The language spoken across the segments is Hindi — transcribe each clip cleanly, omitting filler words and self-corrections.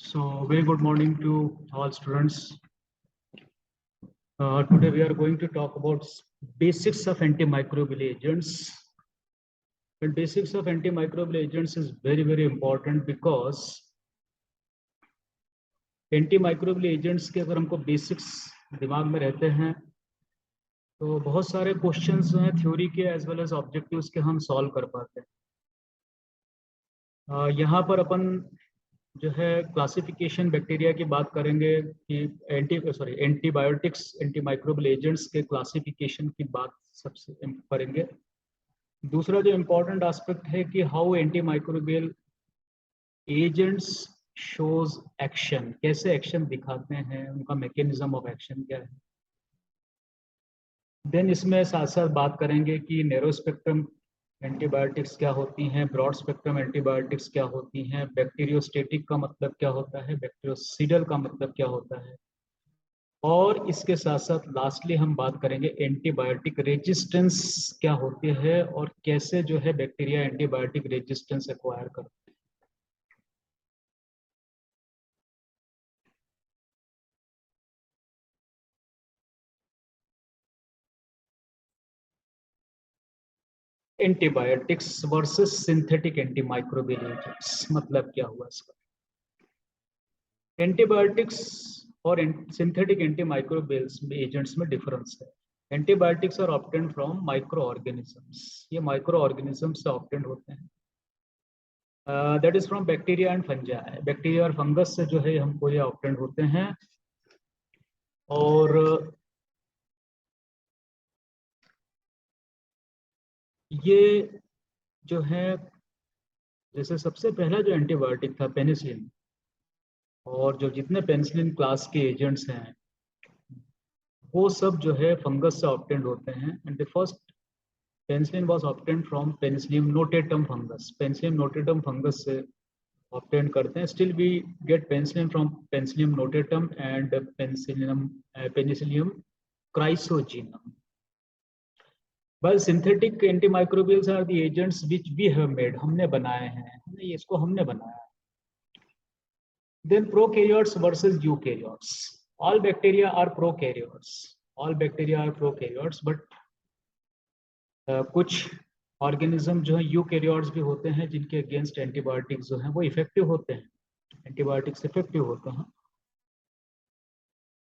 So, very good morning to all students. Today we are going to talk about basics of antimicrobial agents. And basics of antimicrobial agents is very important because antimicrobial agents के अगर हमको बेसिक्स दिमाग में रहते हैं तो बहुत सारे क्वेश्चंस जो हैं थ्योरी के एज वेल एज ऑब्जेक्टिव्स के हम सॉल्व कर पाते हैं। यहाँ पर अपन जो है क्लासिफिकेशन बैक्टीरिया की बात करेंगे कि एंटीबायोटिक्स एंटीमाइक्रोबियल एजेंट्स के क्लासिफिकेशन की बात सबसे करेंगे। दूसरा जो इम्पोर्टेंट एस्पेक्ट है कि how antimicrobial agents shows action, कैसे एक्शन दिखाते हैं, उनका मैकेनिज्म ऑफ एक्शन क्या है। देन इसमें साथ साथ बात करेंगे कि नैरो स्पेक्ट्रम एंटीबायोटिक्स क्या होती हैं, ब्रॉड स्पेक्ट्रम एंटीबायोटिक्स क्या होती हैं, बैक्टीरियोस्टेटिक का मतलब क्या होता है, बैक्टीरियोसिडल का मतलब क्या होता है, और इसके साथ साथ लास्टली हम बात करेंगे एंटीबायोटिक रेजिस्टेंस क्या होती है और कैसे जो है बैक्टीरिया एंटीबायोटिक रेजिस्टेंस एक्वायर करते हैं। Antibiotics versus synthetic antimicrobial agents, मतलब क्या हुआ इसका। एंटीबायोटिक्स और सिंथेटिक एंटीमाइक्रोबियल एजेंट्स में डिफरेंस है। Antibiotics are obtained from micro organisms, ये माइक्रो ऑर्गेनिजम्स से ऑब्टेन्ड होते हैं। That is from bacteria and fungi, bacteria और फंगस से जो है हमको ये ऑब्टेन्ड होते हैं। और ये जो है जैसे सबसे पहला जो एंटीबायोटिक था पेनिसिलिन, और जो जितने पेनिसिलिन क्लास के एजेंट्स हैं वो सब जो है फंगस से ऑब्टेन्ड होते हैं। And the first penicillin was obtained from penicillium notatum fungus, penicillium notatum fungus से ऑब्टेन करते हैं। Still we get penicillin from penicillium notatum and penicillium chrysogenum. While synthetic antimicrobials are the agents which we have made, हमने बनाए हैं, इसको हमने बनाया है। Then prokaryotes versus eukaryotes. All bacteria are prokaryotes. All bacteria are prokaryotes, but कुछ ऑर्गेनिज्म जो है यूकैरियोट्स भी होते हैं जिनके अगेंस्ट एंटीबायोटिक्स जो हैं वो इफेक्टिव होते हैं, एंटीबायोटिक्स इफेक्टिव होते हैं।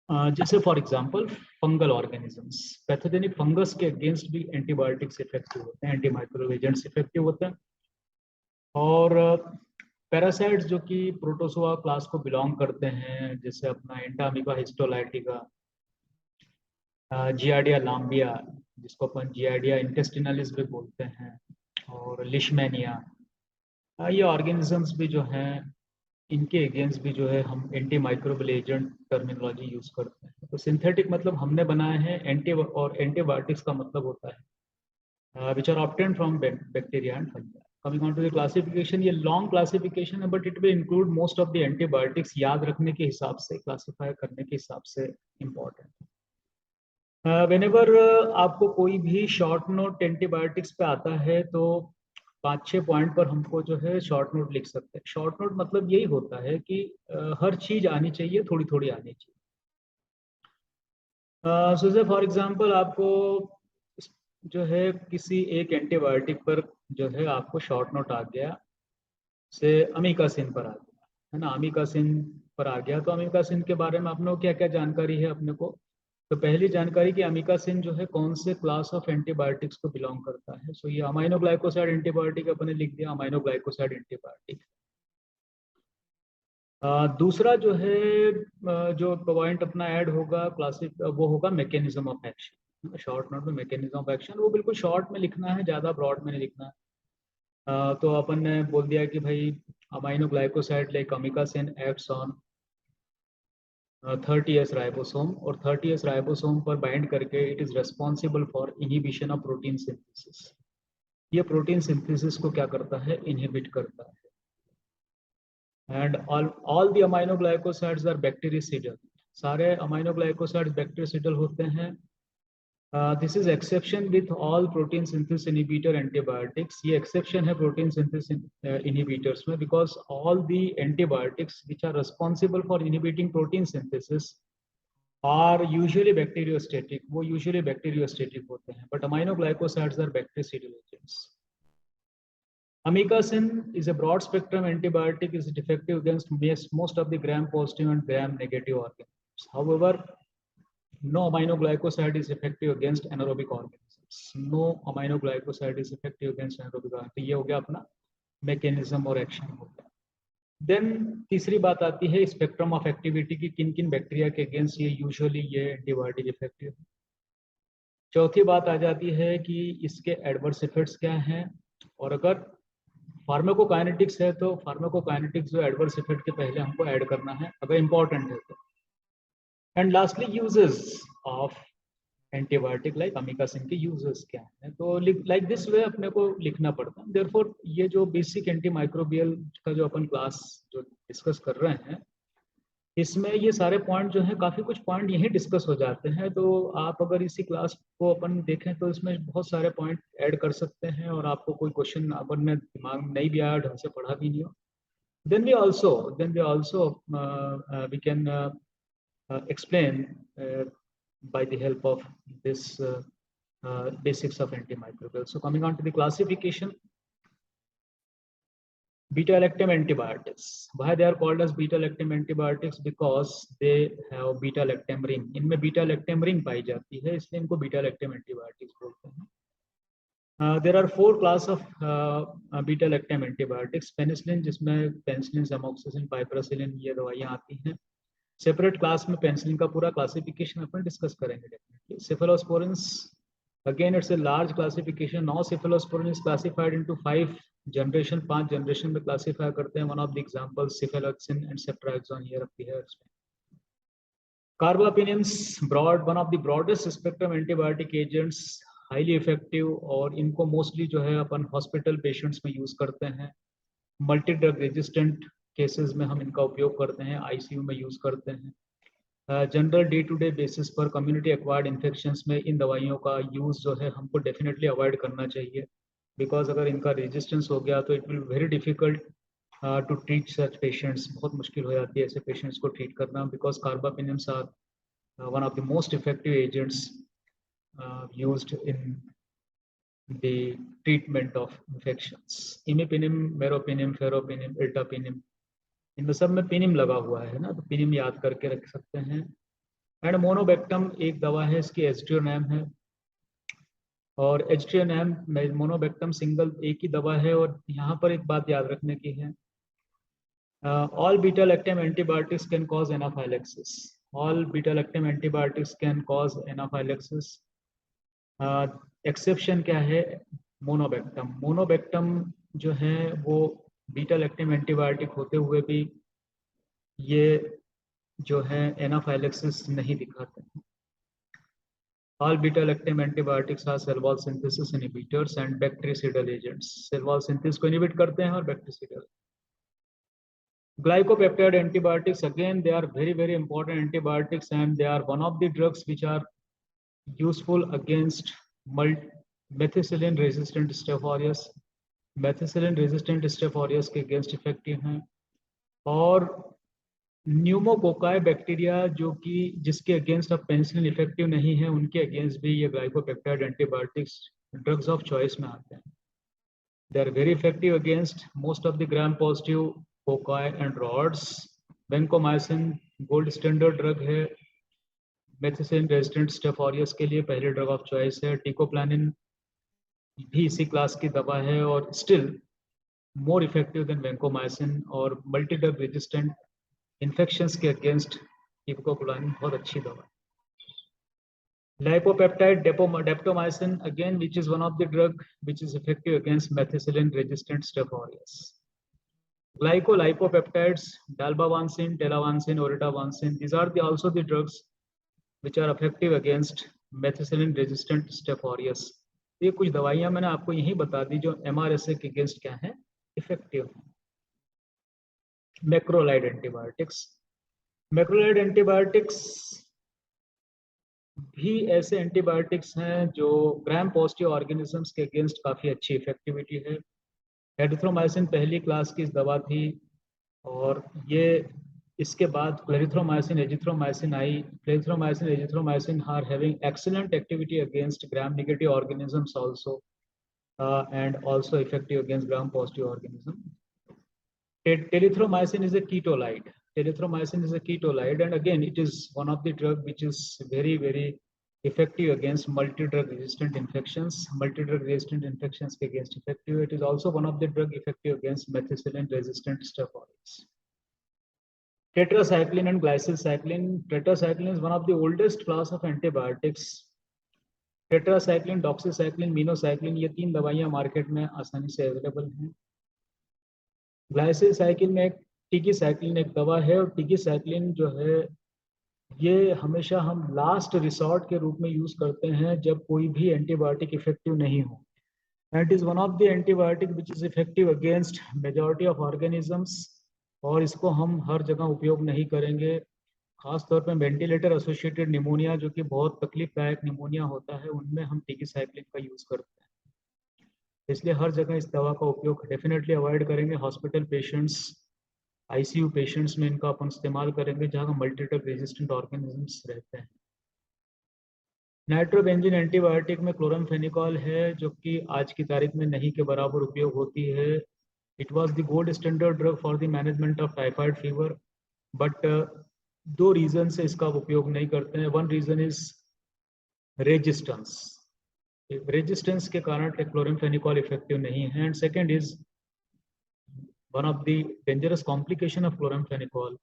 जैसे for example fungal organisms, pathogenic fungus के अगेंस्ट भी एंटीबायोटिक्स इफेक्टिव होते हैं, एंटीमाइक्रोबियल एजेंट्स इफेक्टिव होते हैं। और पैरासाइट्स जो कि प्रोटोजोआ क्लास को बिलोंग करते हैं, जैसे अपना एंटामीबा हिस्टोलाइटिका, जियार्डिया लाम्बिया जिसको अपन जियार्डिया इंटेस्टिनलिस भी बोलते हैं, और लिशमैनिया, ये ऑर्गेनिजम्स भी जो हैं इनके अगेंस्ट भी जो है हम anti microbial agent terminology use करते हैं। तो सिंथेटिक मतलब हमने बनाए हैं, और एंटीबायोटिक्स का मतलब होता है which are obtained from bacteria and fungi. Coming on to the classification, ये लॉन्ग क्लासिफिकेशन है but it will include most of the antibiotics, याद रखने के हिसाब से, क्लासिफाई करने के हिसाब से इम्पॉर्टेंट। व्हेनेवर आपको कोई भी शॉर्ट नोट एंटीबायोटिक्स पे आता है तो 5-6 पॉइंट पर हमको जो है शॉर्ट नोट लिख सकते हैं। शॉर्ट नोट मतलब यही होता है कि हर चीज आनी चाहिए, थोड़ी थोड़ी आनी चाहिए। सो से फॉर एग्जांपल आपको जो है किसी एक एंटीबायोटिक पर जो है आपको शॉर्ट नोट आ गया, से अमीकासिन पर आ गया, है ना, अमीकासिन पर आ गया, तो अमीकासिन के बारे में अपने को क्या क्या जानकारी है अपने को। तो पहली जानकारी कि अमीकासिन जो है कौन से क्लास ऑफ एंटीबायोटिक्स को बिलोंग करता है। सो ये अमाइनो ग्लाइकोसाइड एंटीबायोटिक अपने लिख दिया, अमाइनो ग्लाइकोसाइड एंटीबायोटिक। दूसरा जो है जो पॉइंट अपना ऐड होगा क्लासिक, वो होगा mechanism of action. Short note में मैकेनिज्म ऑफ एक्शन वो बिल्कुल शॉर्ट में लिखना है, ज़्यादा ब्रॉड में नहीं लिखना है। तो अपन ने बोल दिया कि भाई aminoglycoside like amikacin acts on 30S ribosome, और 30S राइबोसोम पर बाइंड करके it is responsible for inhibition of protein synthesis. ये प्रोटीन सिंथेसिस को क्या करता है, इनहिबिट करता है। And all the aminoglycosides are bactericidal, सारे अमाइनो ग्लाइकोसाइड्स बैक्टीरियोसिडल होते हैं। This is exception with all protein synthesis inhibitor antibiotics. ये एक्सेप्शन है प्रोटीन सिंथेसिस इनहिबिटर्स में, because all the antibiotics which are responsible for inhibiting protein synthesis are usually bacteriostatic, वो यूजुअली बैक्टीरियोस्टेटिक होते हैं, but aminoglycosides are bactericidal agents. Amikacin is a broad spectrum antibiotic, is effective against most of the gram positive and gram negative organisms. However, no aminoglycoside is effective against anaerobic organisms. No aminoglycoside is effective against anaerobic organisms. ये हो गया अपना मैकेनिज्म और एक्शन हो गया। देन तीसरी बात आती है स्पेक्ट्रम ऑफ एक्टिविटी की, किन किन बैक्टीरिया के अगेंस्ट ये यूजुअली ये एंटीबायोटिक इफेक्टिव है। चौथी बात आ जाती है कि इसके एडवर्स इफेक्ट्स क्या हैं, और अगर फार्माकोकाइनेटिक्स है तो फार्माकोकाइनेटिक्स जो एडवर्स इफेक्ट के पहले हमको ऐड करना है अगर इंपॉर्टेंट है तो। And lastly uses of antibiotic like amikacin के यूजेस क्या है, तो लाइक दिस वे अपने को लिखना पड़ता है। देयरफॉर ये जो बेसिक एंटी माइक्रोबियल का जो अपन क्लास जो डिस्कस कर रहे हैं, इसमें ये सारे पॉइंट जो है काफ़ी कुछ पॉइंट यहीं डिस्कस हो जाते हैं। तो आप अगर इसी क्लास को अपन देखें तो इसमें बहुत सारे पॉइंट ऐड कर सकते हैं, और आपको कोई क्वेश्चन अपन ने दिमाग में नहीं भी आया, ढंग से पढ़ा भी नहीं हो, then we also we can explain by the help of this basics of antimicrobial. So coming on to the classification, beta-lactam antibiotics. Why they are called as beta-lactam antibiotics? Because they have beta-lactam ring. इनमें beta-lactam ring पाई जाती है, इसलिए इनको beta-lactam antibiotics बोलते हैं। There are 4 class of beta-lactam antibiotics. Penicillin, जिसमें पेनिसिलिन, एमोक्सिसिलिन, पाइपरासिलिन ये दवाइयाँ आती हैं। सेपरेट क्लास में पेनिसिलिन का पूरा क्लासिफिकेशन अपन डिस्कस करेंगे definitely. Cephalosporins, again it's a large classification. Now cephalosporin is classified into 5 generation, 5 generation में क्लासिफाई करते हैं। One of the examples cephalexin and ceftriaxone here appears. Carbapenems, broad, one of the broadest spectrum antibiotic agents, highly effective, और इनको मोस्टली जो है अपन हॉस्पिटल पेशेंट्स में यूज करते हैं। मल्टी ड्रग रेजिस्टेंट केसेस में हम इनका उपयोग करते हैं, आईसीयू में यूज करते हैं। General day to day basis पर कम्युनिटी एक्वायर्ड इन्फेक्शंस में इन दवाइयों का यूज जो है हमको डेफिनेटली अवॉइड करना चाहिए, बिकॉज अगर इनका रेजिस्टेंस हो गया तो it will very difficult to treat such patients. बहुत मुश्किल हो जाती है ऐसे पेशेंट्स को ट्रीट करना, because carbapenems are one of the most effective agents used in the treatment of infections. Imipenem, meropenem, ferropenem, ertapenem, इनमें सब में पेनिम लगा हुआ है ना, तो पेनिम याद करके रख सकते हैं। एंड मोनोबेक्टम एक दवा है, इसकी एस्ट्रियोनैम है, और एस्ट्रियोनैम मोनोबेक्टम सिंगल एक ही दवा है। और यहाँ पर एक बात याद रखने की है, all beta-lactam antibiotics can cause anaphylaxis. All beta-lactam antibiotics can cause anaphylaxis. Exception क्या है? मोनोबेक्टम। मोनोबेक्टम जो है वो बीटा लैक्टम एंटीबायोटिक होते हुए भी ये जो है एनाफाइलेक्सिस नहीं दिखाते हैं। All beta-lactam antibiotics are cell wall synthesis inhibitors and bactericidal agents. Cell wall synthesis को inhibit करते हैं और bactericidal. Glycopeptide antibiotics, again they are very important antibiotics, and they are one of the drugs which are useful against methicillin resistant Staph aureus. methicillin resistant Staph aureus के अगेंस्ट इफेक्टिव हैं। और न्यूमोकोकाई बैक्टीरिया जो कि जिसके अगेंस्ट अब पेनिसिलिन इफेक्टिव नहीं है, उनके अगेंस्ट भी ये glycopeptide antibiotics drugs of choice में आते हैं। They are very effective against most of the gram positive cocci and rods. Vancomycin gold standard drug है मेथिसिलिन रेजिस्टेंट स्टेफ ऑरियस के लिए, पहले ड्रग ऑफ चॉइस है। टिकोप्लानिन भी इसी क्लास की दवा है और still more effective than vancomycin. और मल्टी ड्रग रेजिस्टेंट इन्फेक्शंस के अगेंस्ट टिकोप्लानिन बहुत अच्छी दवा है। Lipopeptide daptomycin, again which is one of the drug which is effective against methicillin resistant Staph aureus. Glycolipopeptides, dalbavancin, telavancin, oritavancin, these are also the drugs which are effective against methicillin resistant Staph aureus. ये कुछ दवाइयां मैंने आपको यही बता दी जो MRSA के अगेंस्ट क्या है, इफेक्टिव है। मैक्रोलाइड एंटीबायोटिक्स, मैक्रोलाइड एंटीबायोटिक्स भी ऐसे एंटीबायोटिक्स हैं जो ग्राम पॉजिटिव ऑर्गेनिजम्स के अगेंस्ट काफ़ी अच्छी इफेक्टिविटी है। एरिथ्रोमाइसिन पहली क्लास की दवा थी, और ये इसके बाद क्लेरिथ्रोमाइसिन एजिथ्रोमाइसिन आई। Clarithromycin azithromycin are having excellent activity against gram negative organisms also, and also effective against gram positive organism. Telithromycin is a ketolide. Telithromycin is a ketolide, and again, it is one of the drug which is very, very effective against multi-drug resistant infections. Multi-drug resistant infections against effective. It is also one of the drug effective against methicillin resistant Staph aureus. Tetracycline and glycylcycline. Tetracycline is one of the oldest class of antibiotics. Tetracycline, doxycycline, minocycline, ये 3 दवाइयां मार्केट में आसानी से अवेलेबल हैं। ग्लाइसिलसाइक्लिन में एक टिकीसाइक्लिन एक दवा है, और टिकीसाइक्लिन जो है ये हमेशा हम लास्ट रिसोर्ट के रूप में यूज करते हैं जब कोई भी एंटीबायोटिक इफेक्टिव नहीं हो। It is one of the antibiotic which is effective against majority of organisms, और इसको हम हर जगह उपयोग नहीं करेंगे। खासतौर पर वेंटिलेटर एसोसिएटेड निमोनिया, जो कि बहुत तकलीफदायक निमोनिया होता है, उनमें हम टिकीसाइक्लिन का यूज करते हैं। इसलिए हर जगह इस दवा का उपयोग डेफिनेटली अवॉइड करेंगे। हॉस्पिटल पेशेंट्स, आईसीयू पेशेंट्स में इनका अपन इस्तेमाल करेंगे जहाँ मल्टीड्रग रेजिस्टेंट ऑर्गेनिजम्स रहते हैं। नाइट्रोबेंजीन एंटीबायोटिक में क्लोरामफेनिकॉल है, जो कि आज की तारीख में नहीं के बराबर उपयोग होती है। It was the gold standard drug for the management of typhoid fever, but 2 reason से इसका उपयोग नहीं करते हैं। 1 रीजन इज रेजिस्टेंस, रेजिस्टेंस के कारण क्लोरामफेनिकॉल इफेक्टिव नहीं है, and second is one of the dangerous complication of chloramphenicol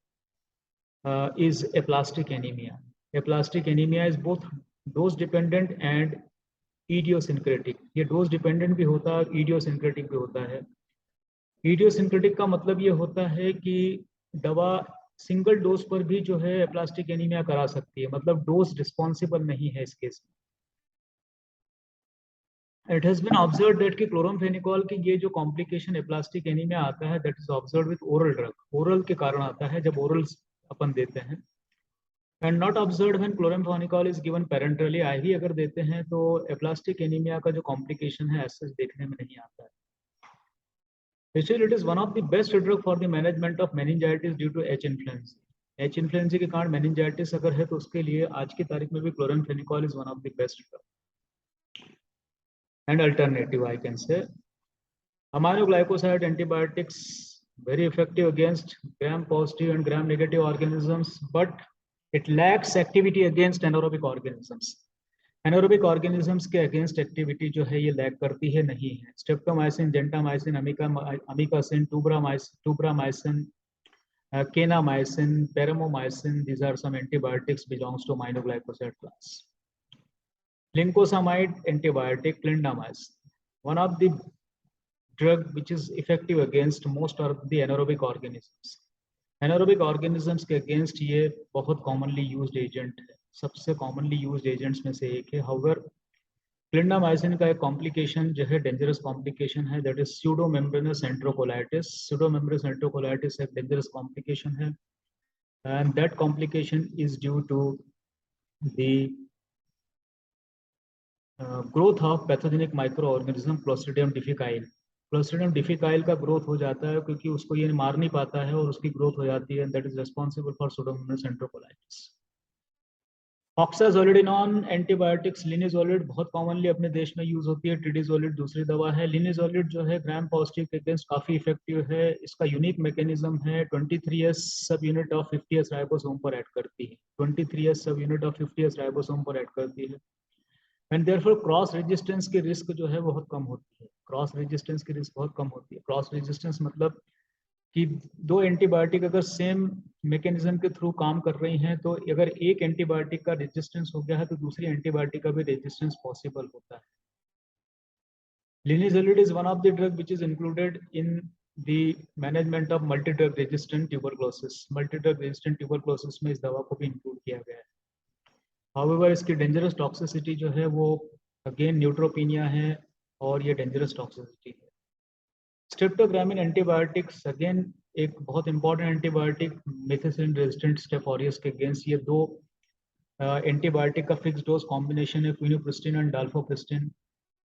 is aplastic anemia. Aplastic anemia is both dose dependent and idiosyncratic. ये dose dependent भी होता है, idiosyncratic भी होता है। idiosyncratic का मतलब ये होता है कि दवा सिंगल डोज पर भी जो है एप्लास्टिक एनीमिया करा सकती है, मतलब डोज रिस्पॉन्सिबल नहीं है इस केस में। It has been observed that कि क्लोरामफेनिकॉल की ये जो कॉम्प्लिकेशन एप्लास्टिक एनीमिया आता है, that is observed with oral drug, oral के कारण आता है जब ओरल अपन देते हैं, and not observed when chloramphenicol is given parenterally. IV अगर देते हैं तो एप्लास्टिक एनीमिया का जो कॉम्प्लिकेशन है ऐसे देखने में नहीं आता है। Still, it is one of the best drug for the management of meningitis due to H influenza. H influenza के कारण meningitis अगर है तो उसके लिए आज की तारीख में भी chloramphenicol is one of the best drug and alternative, I can say. Aminoglycoside antibiotics very effective against gram positive and gram negative organisms, but it lacks activity against anaerobic organisms. Anaerobic organisms के अगेंस्ट एक्टिविटी जो है ये लैग करती है, नहीं है। Streptomycin, gentamicin, amikacin, tobramycin, kanamycin, paromomycin, these are some antibiotics belongs to aminoglycoside class. Lincosamide antibiotic, clindamycin, one of the drug which is effective against most of the anaerobic organisms. Anaerobic organisms के अगेंस्ट ये बहुत कॉमनली यूज्ड एजेंट है, सबसे कॉमनली यूज्ड एजेंट्स में से एक है। हाउएवर क्लिंडामाइसिन का एक कॉम्प्लिकेशन जो है, डेंजरस कॉम्प्लिकेशन है, that is pseudomembranous enterocolitis. Pseudomembranous enterocolitis एक डेंजरस कॉम्प्लिकेशन है, and that complication is due to the growth of pathogenic microorganism clostridium difficile. Clostridium difficile का ग्रोथ हो जाता है क्योंकि उसको ये मार नहीं पाता है और उसकी ग्रोथ हो जाती है, that is responsible for pseudomonas enterocolitis. Oxazolidinone antibiotics, linezolid बहुत कॉमनली अपने देश में यूज होती है, ट्रिडिजोलिड दूसरी दवा है। लिनिजोलिड जो है ग्राम पॉजिटिव के अगेंस्ट काफी इफेक्टिव है। इसका यूनिक मैकेनिज्म है 23S सब यूनिट ऑफ 50S राइबोसोम पर ऐड करती है, 23S सब यूनिट ऑफ 50S राइबोसोम पर ऐड करती है, एंड देयरफॉर क्रॉस रेजिस्टेंस की रिस्क जो है बहुत कम होती है। क्रॉस रेजिस्टेंस की रिस्क बहुत कम होती है। क्रॉस रेजिस्टेंस मतलब कि 2 एंटीबायोटिक अगर सेम मैकेनिज्म के थ्रू काम कर रही हैं, तो अगर एक एंटीबायोटिक का रेजिस्टेंस हो गया है तो दूसरी एंटीबायोटिक का भी रेजिस्टेंस पॉसिबल होता है। Linezolid is one of the drug which is included in the management of multi drug resistant tuberculosis. Multi drug resistant tuberculosis में इस दवा को भी इंक्लूड किया गया है। हाउएवर इसकी डेंजरस टॉक्सिसिटी जो है वो अगेन न्यूट्रोपीनिया है, और ये डेंजरस टॉक्सिसिटी है। स्ट्रेप्टोग्रामिन एंटीबायोटिक्स अगेन एक बहुत important antibiotic methicillin resistant staph aureus के अगेंस्ट। ये 2 एंटीबायोटिक का फिक्स डोज कॉम्बिनेशन है क्विनोप्रिस्टिन एंड डाल्फोप्रिस्टिन।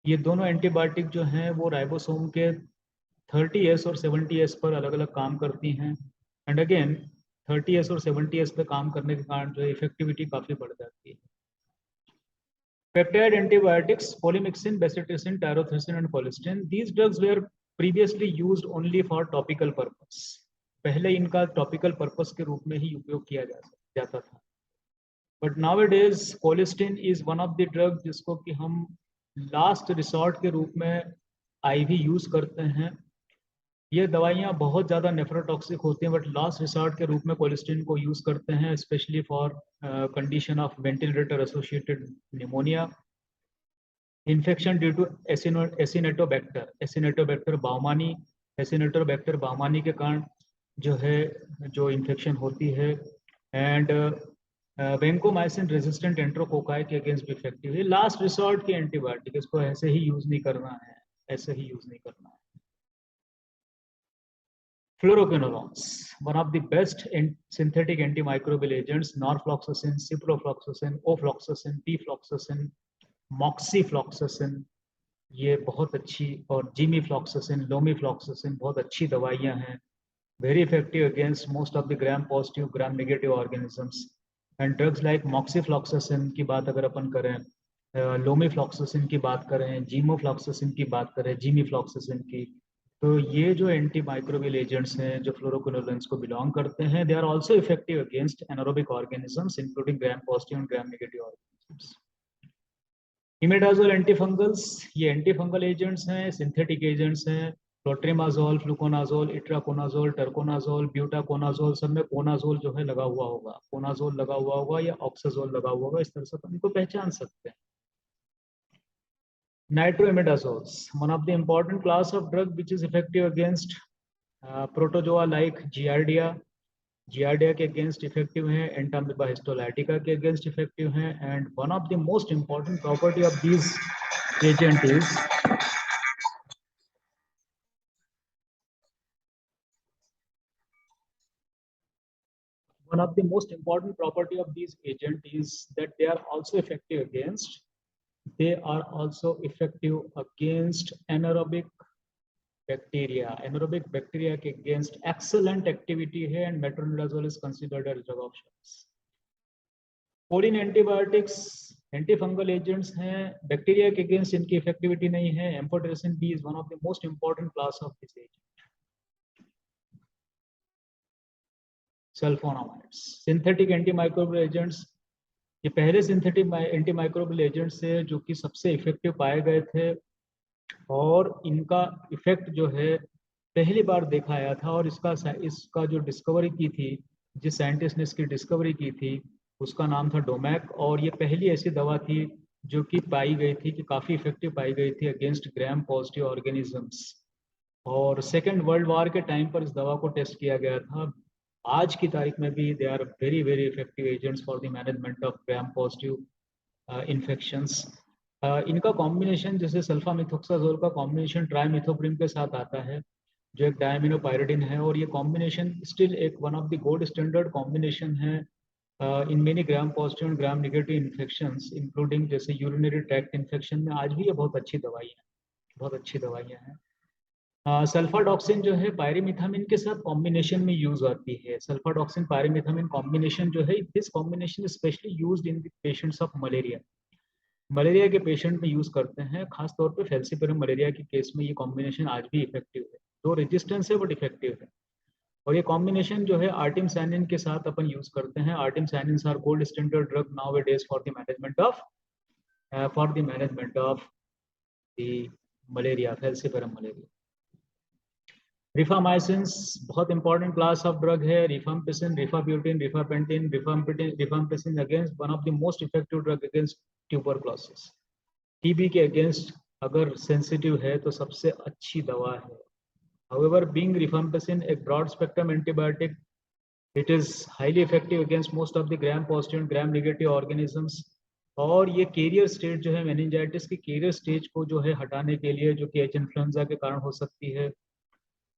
ये दोनों एंटीबायोटिक जो हैं वो राइबोसोम के 30S और 70S पर अलग अलग काम करती हैं। एंड अगेन 30S और 70S पे काम करने के कारण जो है इफेक्टिविटी काफ़ी बढ़ जाती है। Peptide antibiotics polymyxin, bacitracin, tyrothricin and colistin, these drugs were previously used only for topical purpose. पहले इनका टॉपिकल पर्पस के रूप में ही उपयोग किया जाता था। But now it is colistin is one of the drug जिसको कि हम लास्ट रिसोर्ट के रूप में आईवी यूज करते हैं। ये दवाइयाँ बहुत ज़्यादा नेफ्रोटॉक्सिक होती हैं, बट लास्ट रिसोर्ट के रूप में कोलिस्टिन को यूज़ करते हैं, specially for condition of ventilator associated pneumonia, infection due to acinetobacter baumannii. Acinetobacter baumannii के कारण जो इन्फेक्शन होती है। एंड वेंकोमाइसिन रेजिस्टेंट एंट्रोकोकाई के अगेंस्ट भी इफेक्टिव है। लास्ट रिसोर्ट की एंटीबायोटिक, इसको ऐसे ही यूज़ नहीं करना है, ऐसे ही यूज़ नहीं करना है। Fluoroquinolones, one of the best synthetic antimicrobial agents, norfloxacin, ciprofloxacin, ofloxacin, pfloxacin, moxifloxacin, ये बहुत अच्छी, और जीमीफ्लॉक्सासिन, लोमीफ्लॉक्सासिन बहुत अच्छी दवाइयाँ हैं, very effective against most of the gram positive gram negative organisms. And drugs like moxifloxacin की बात अगर अपन करें, लोमीफ्लॉक्सासिन की बात करें, जीमोफ्लॉक्सासिन की बात करें, जीमीफ्लॉक्सासिन की, तो ये जो एंटी माइक्रोबियल एजेंट्स हैं जो फ्लोरोक्विनोलेंस को बिलोंग करते हैं, they are also effective against anaerobic organisms including gram positive and gram negative organisms. Imidazole antifungals, ये एंटीफंगल एजेंट्स हैं, सिंथेटिक एजेंट्स हैं। Clotrimazole, fluconazole, itraconazole, terconazole, butoconazole, सब में कोनाजोल जो है लगा हुआ होगा, कोनाजोल लगा हुआ होगा या ऑक्साजोल लगा हुआ होगा, इस तरह से अपन इनको पहचान सकते हैं। Nitroimidazoles, one of the important class of drug which is effective against protozoa like Giardia. Giardia के against effective हैं, Entamoeba histolytica के against effective हैं, and one of the most important property of these agent is that they are also effective against anaerobic bacteria के अगेंस्ट एक्सेलेंट एक्टिविटी है, and metronidazole is considered as drug of choice. कोलिन एंटीबायोटिक्स एंटीफंगल एजेंट्स हैं, बैक्टीरिया के अगेंस्ट इनकी इफेक्टिविटी नहीं है। Amphotericin B is one of the most important class of this agent. Sulfonamides, synthetic antimicrobial agents, ये पहले सिंथेटिक एंटीमाइक्रोबियल एजेंट्स है जो कि सबसे इफेक्टिव पाए गए थे, और इनका इफेक्ट जो है पहली बार देखा आया था, और इसका जो डिस्कवरी की थी, जिस साइंटिस्ट ने इसकी डिस्कवरी की थी, उसका नाम था डोमैक, और ये पहली ऐसी दवा थी जो कि पाई गई थी कि काफ़ी इफेक्टिव पाई गई थी अगेंस्ट ग्राम पॉजिटिव ऑर्गेनिजम्स। और सेकेंड वर्ल्ड वॉर के टाइम पर इस दवा को टेस्ट किया गया था। आज की तारीख में भी they are very very effective agents for the management of gram positive infections. इनका कॉम्बिनेशन, जैसे सल्फामिथोक्साजोल का कॉम्बिनेशन ट्राइमिथोप्रिम के साथ आता है जो एक डायमिनोपायरिडिन है, और ये कॉम्बिनेशन स्टिल एक one of the gold standard combination है in many gram positive and gram negative infections including जैसे यूरिनरी ट्रैक्ट इन्फेक्शन में आज भी ये बहुत अच्छी दवाइयाँ हैं, बहुत अच्छी दवाइयाँ हैं। सल्फाडॉक्सिन जो है पायरीमिथामिन के साथ कॉम्बिनेशन में यूज आती है। सल्फाडॉक्सिन पायरीमिथामिन कॉम्बिनेशन जो है, this combination specially used in the patients of malaria. Malaria के पेशेंट में यूज करते हैं, खासतौर पे फैल्सिपेरम मलेरिया के केस में ये कॉम्बिनेशन आज भी इफेक्टिव है। तो रेजिस्टेंस है बट इफेक्टिव है। और ये कॉम्बिनेशन जो है आर्टिमसाइनिन के साथ अपन यूज करते हैं। Artemisinin are gold standard drug nowadays for the management of the malaria, falciparum malaria. Rifamycins बहुत इंपॉर्टेंट क्लास ऑफ ड्रग है। Rifampicin, rifabutin, rifapentine, rifampicin against one of the most effective drug against tuberculosis. TB के अगेंस्ट अगर सेंसिटिव है तो सबसे अच्छी दवा है। However, being rifampicin a broad spectrum antibiotic, it is highly effective against most of the gram positive and gram negative organisms। और ये कैरियर स्टेज जो है मेनिंजाइटिस की कैरियर स्टेज को जो है हटाने के लिए, जो कि एच इन्फ्लुएंजा के कारण हो सकती है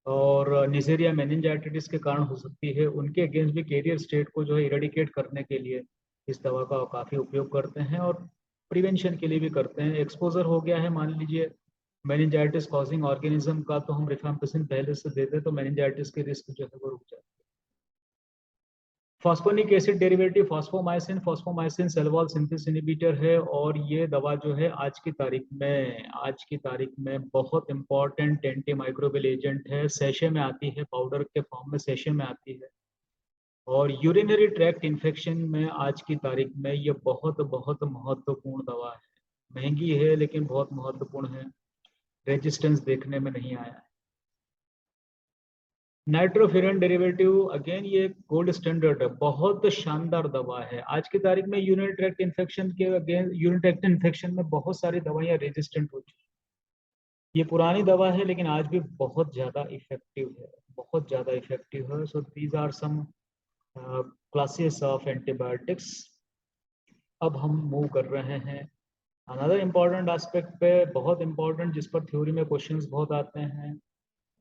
और निजेरिया मेनिंजाइटिस के कारण हो सकती है, उनके अगेंस्ट भी कैरियर स्टेट को जो है इरेडिकेट करने के लिए इस दवा का काफ़ी उपयोग करते हैं और प्रिवेंशन के लिए भी करते हैं। एक्सपोजर हो गया है मान लीजिए मेनिंजाइटिस कॉजिंग ऑर्गेनिज्म का, तो हम रिफाम्पिसिन पहले से देते तो मेनिंजाइटिस के रिस्क जो है वो रुक जाए। Phosphonic acid derivative fosfomycin cell wall synthesis inhibitor है, और ये दवा जो है आज की तारीख में बहुत इंपॉर्टेंट एंटी माइक्रोबियल एजेंट है। सेशे में आती है, पाउडर के फॉर्म में सेशे में आती है, और यूरिनरी ट्रैक्ट इन्फेक्शन में आज की तारीख में ये बहुत बहुत महत्वपूर्ण दवा है। महंगी है लेकिन बहुत महत्वपूर्ण है, रेजिस्टेंस देखने में नहीं आया है। नाइट्रोफिरन डेरिवेटिव अगेन ये गोल्ड स्टैंडर्ड है, बहुत शानदार दवा है। आज की तारीख में यूरिनरी ट्रैक्ट इन्फेक्शन के अगेन यूरिन ट्रैक्ट इन्फेक्शन में बहुत सारी दवाइयाँ रेजिस्टेंट हो चुकी हैं। ये पुरानी दवा है लेकिन आज भी बहुत ज़्यादा इफेक्टिव है, बहुत ज़्यादा इफेक्टिव है। So these are some classes of antibiotics. अब हम मूव कर रहे हैं अनदर इम्पॉर्टेंट एस्पेक्ट पे, बहुत इम्पॉर्टेंट, जिस पर थ्योरी में क्वेश्चंस बहुत आते हैं,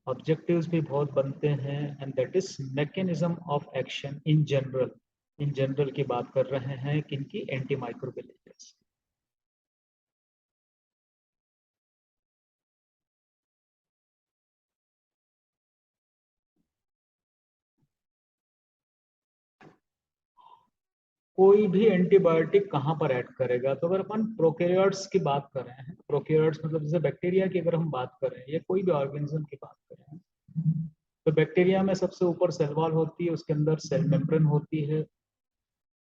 ऑब्जेक्टिव्स भी बहुत बनते हैं, and that is mechanism of action in general. In general की बात कर रहे हैं किनकी? Anti microbial agents. कोई भी एंटीबायोटिक कहाँ पर ऐड करेगा? तो अगर अपन प्रोकैरियोट्स की बात कर रहे हैं, प्रोकैरियोट्स मतलब जैसे बैक्टीरिया की अगर हम बात करें या कोई भी ऑर्गेनिज्म की बात करें, तो बैक्टीरिया में सबसे ऊपर सेल वॉल होती है, उसके अंदर सेल मेम्ब्रेन होती है।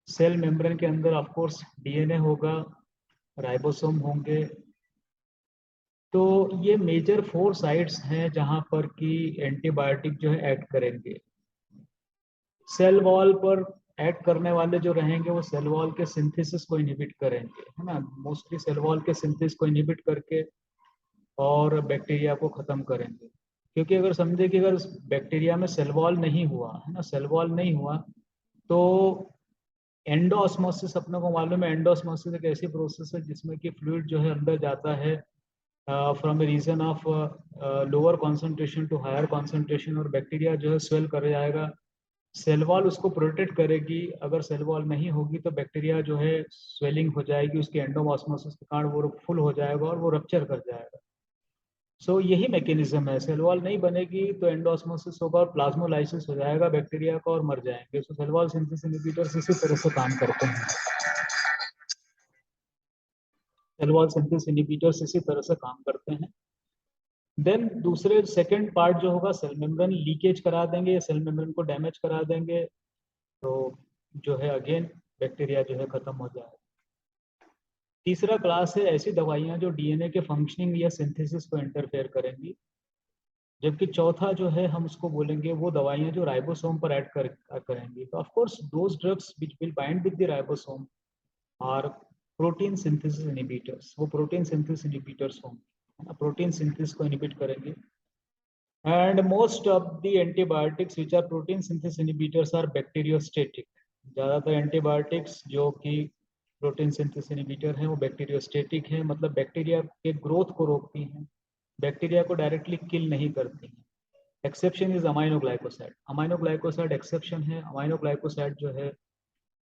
सेल मेम्ब्रेन के अंदर ऑफ कोर्स डीएनए होगा, राइबोसोम होंगे। तो ये मेजर 4 साइट्स हैं जहां पर कि एंटीबायोटिक जो है ऐड करेंगे। सेल वॉल पर ऐड करने वाले जो रहेंगे वो सेल वॉल के सिंथेसिस को इनहिबिट करेंगे, है ना, मोस्टली सेल वॉल के सिंथेसिस को इनहिबिट करके और बैक्टीरिया को खत्म करेंगे। क्योंकि अगर समझे कि अगर बैक्टीरिया में सेल वॉल नहीं हुआ, है ना, सेल वॉल नहीं हुआ, तो एंडोऑस्मोसिस अपने को मालूम है। एंडोऑस्मोसिस एक ऐसी प्रोसेस है जिसमें कि फ्लूइड जो है अंदर जाता है from a region of lower concentration to higher concentration, और बैक्टीरिया जो है स्वेल कर जाएगा। सेल वॉल उसको प्रोटेक्ट करेगी। अगर सेल वॉल नहीं होगी तो बैक्टीरिया जो है स्वेलिंग हो जाएगी, उसके एंडोऑस्मोसिस के कारण वो फुल हो जाएगा और वो रप्चर कर जाएगा। यही मैकेनिज्म है। सेल वॉल नहीं बनेगी तो एंडोऑस्मोसिस होगा और प्लाज्मोलाइसिस हो जाएगा बैक्टीरिया का और मर जाएंगे। सेल वॉल सिंथेसिस इनहिबिटर्स इसी तरह से काम करते हैं। सेल वॉल सिंथेसिस इनहिबिटर्स इसी तरह से काम करते हैं। देन दूसरे सेकंड पार्ट जो होगा, सेल मेम्ब्रेन लीकेज करा देंगे, सेल मेम्ब्रेन को डैमेज करा देंगे, तो जो है अगेन बैक्टीरिया जो है खत्म हो जाएगा। तीसरा क्लास है ऐसी दवाइयाँ जो डीएनए के फंक्शनिंग या सिंथेसिस को इंटरफेयर करेंगी। जबकि चौथा जो है हम उसको बोलेंगे वो दवाइयाँ जो राइबोसोम पर करेंगी। तो of course those drugs which will bind with the ribosome are protein synthesis inhibitors. वो प्रोटीन सिंथेसिस इनहिबिटर्स होंगे, प्रोटीन सिंथेसिस को इनहिबिट करेंगे। And most of the antibiotics which are protein synthesis inhibitors are bacteriostatic. ज़्यादातर एंटीबायोटिक्स जो कि प्रोटीन सिंथेसिस इनहिबिटर हैं वो बैक्टीरियोस्टेटिक हैं, मतलब बैक्टीरिया के ग्रोथ को रोकती हैं, बैक्टीरिया को डायरेक्टली किल नहीं करती हैं। Exception is aminoglycoside. Aminoglycoside exception है। अमाइनोग्लाइकोसाइड जो है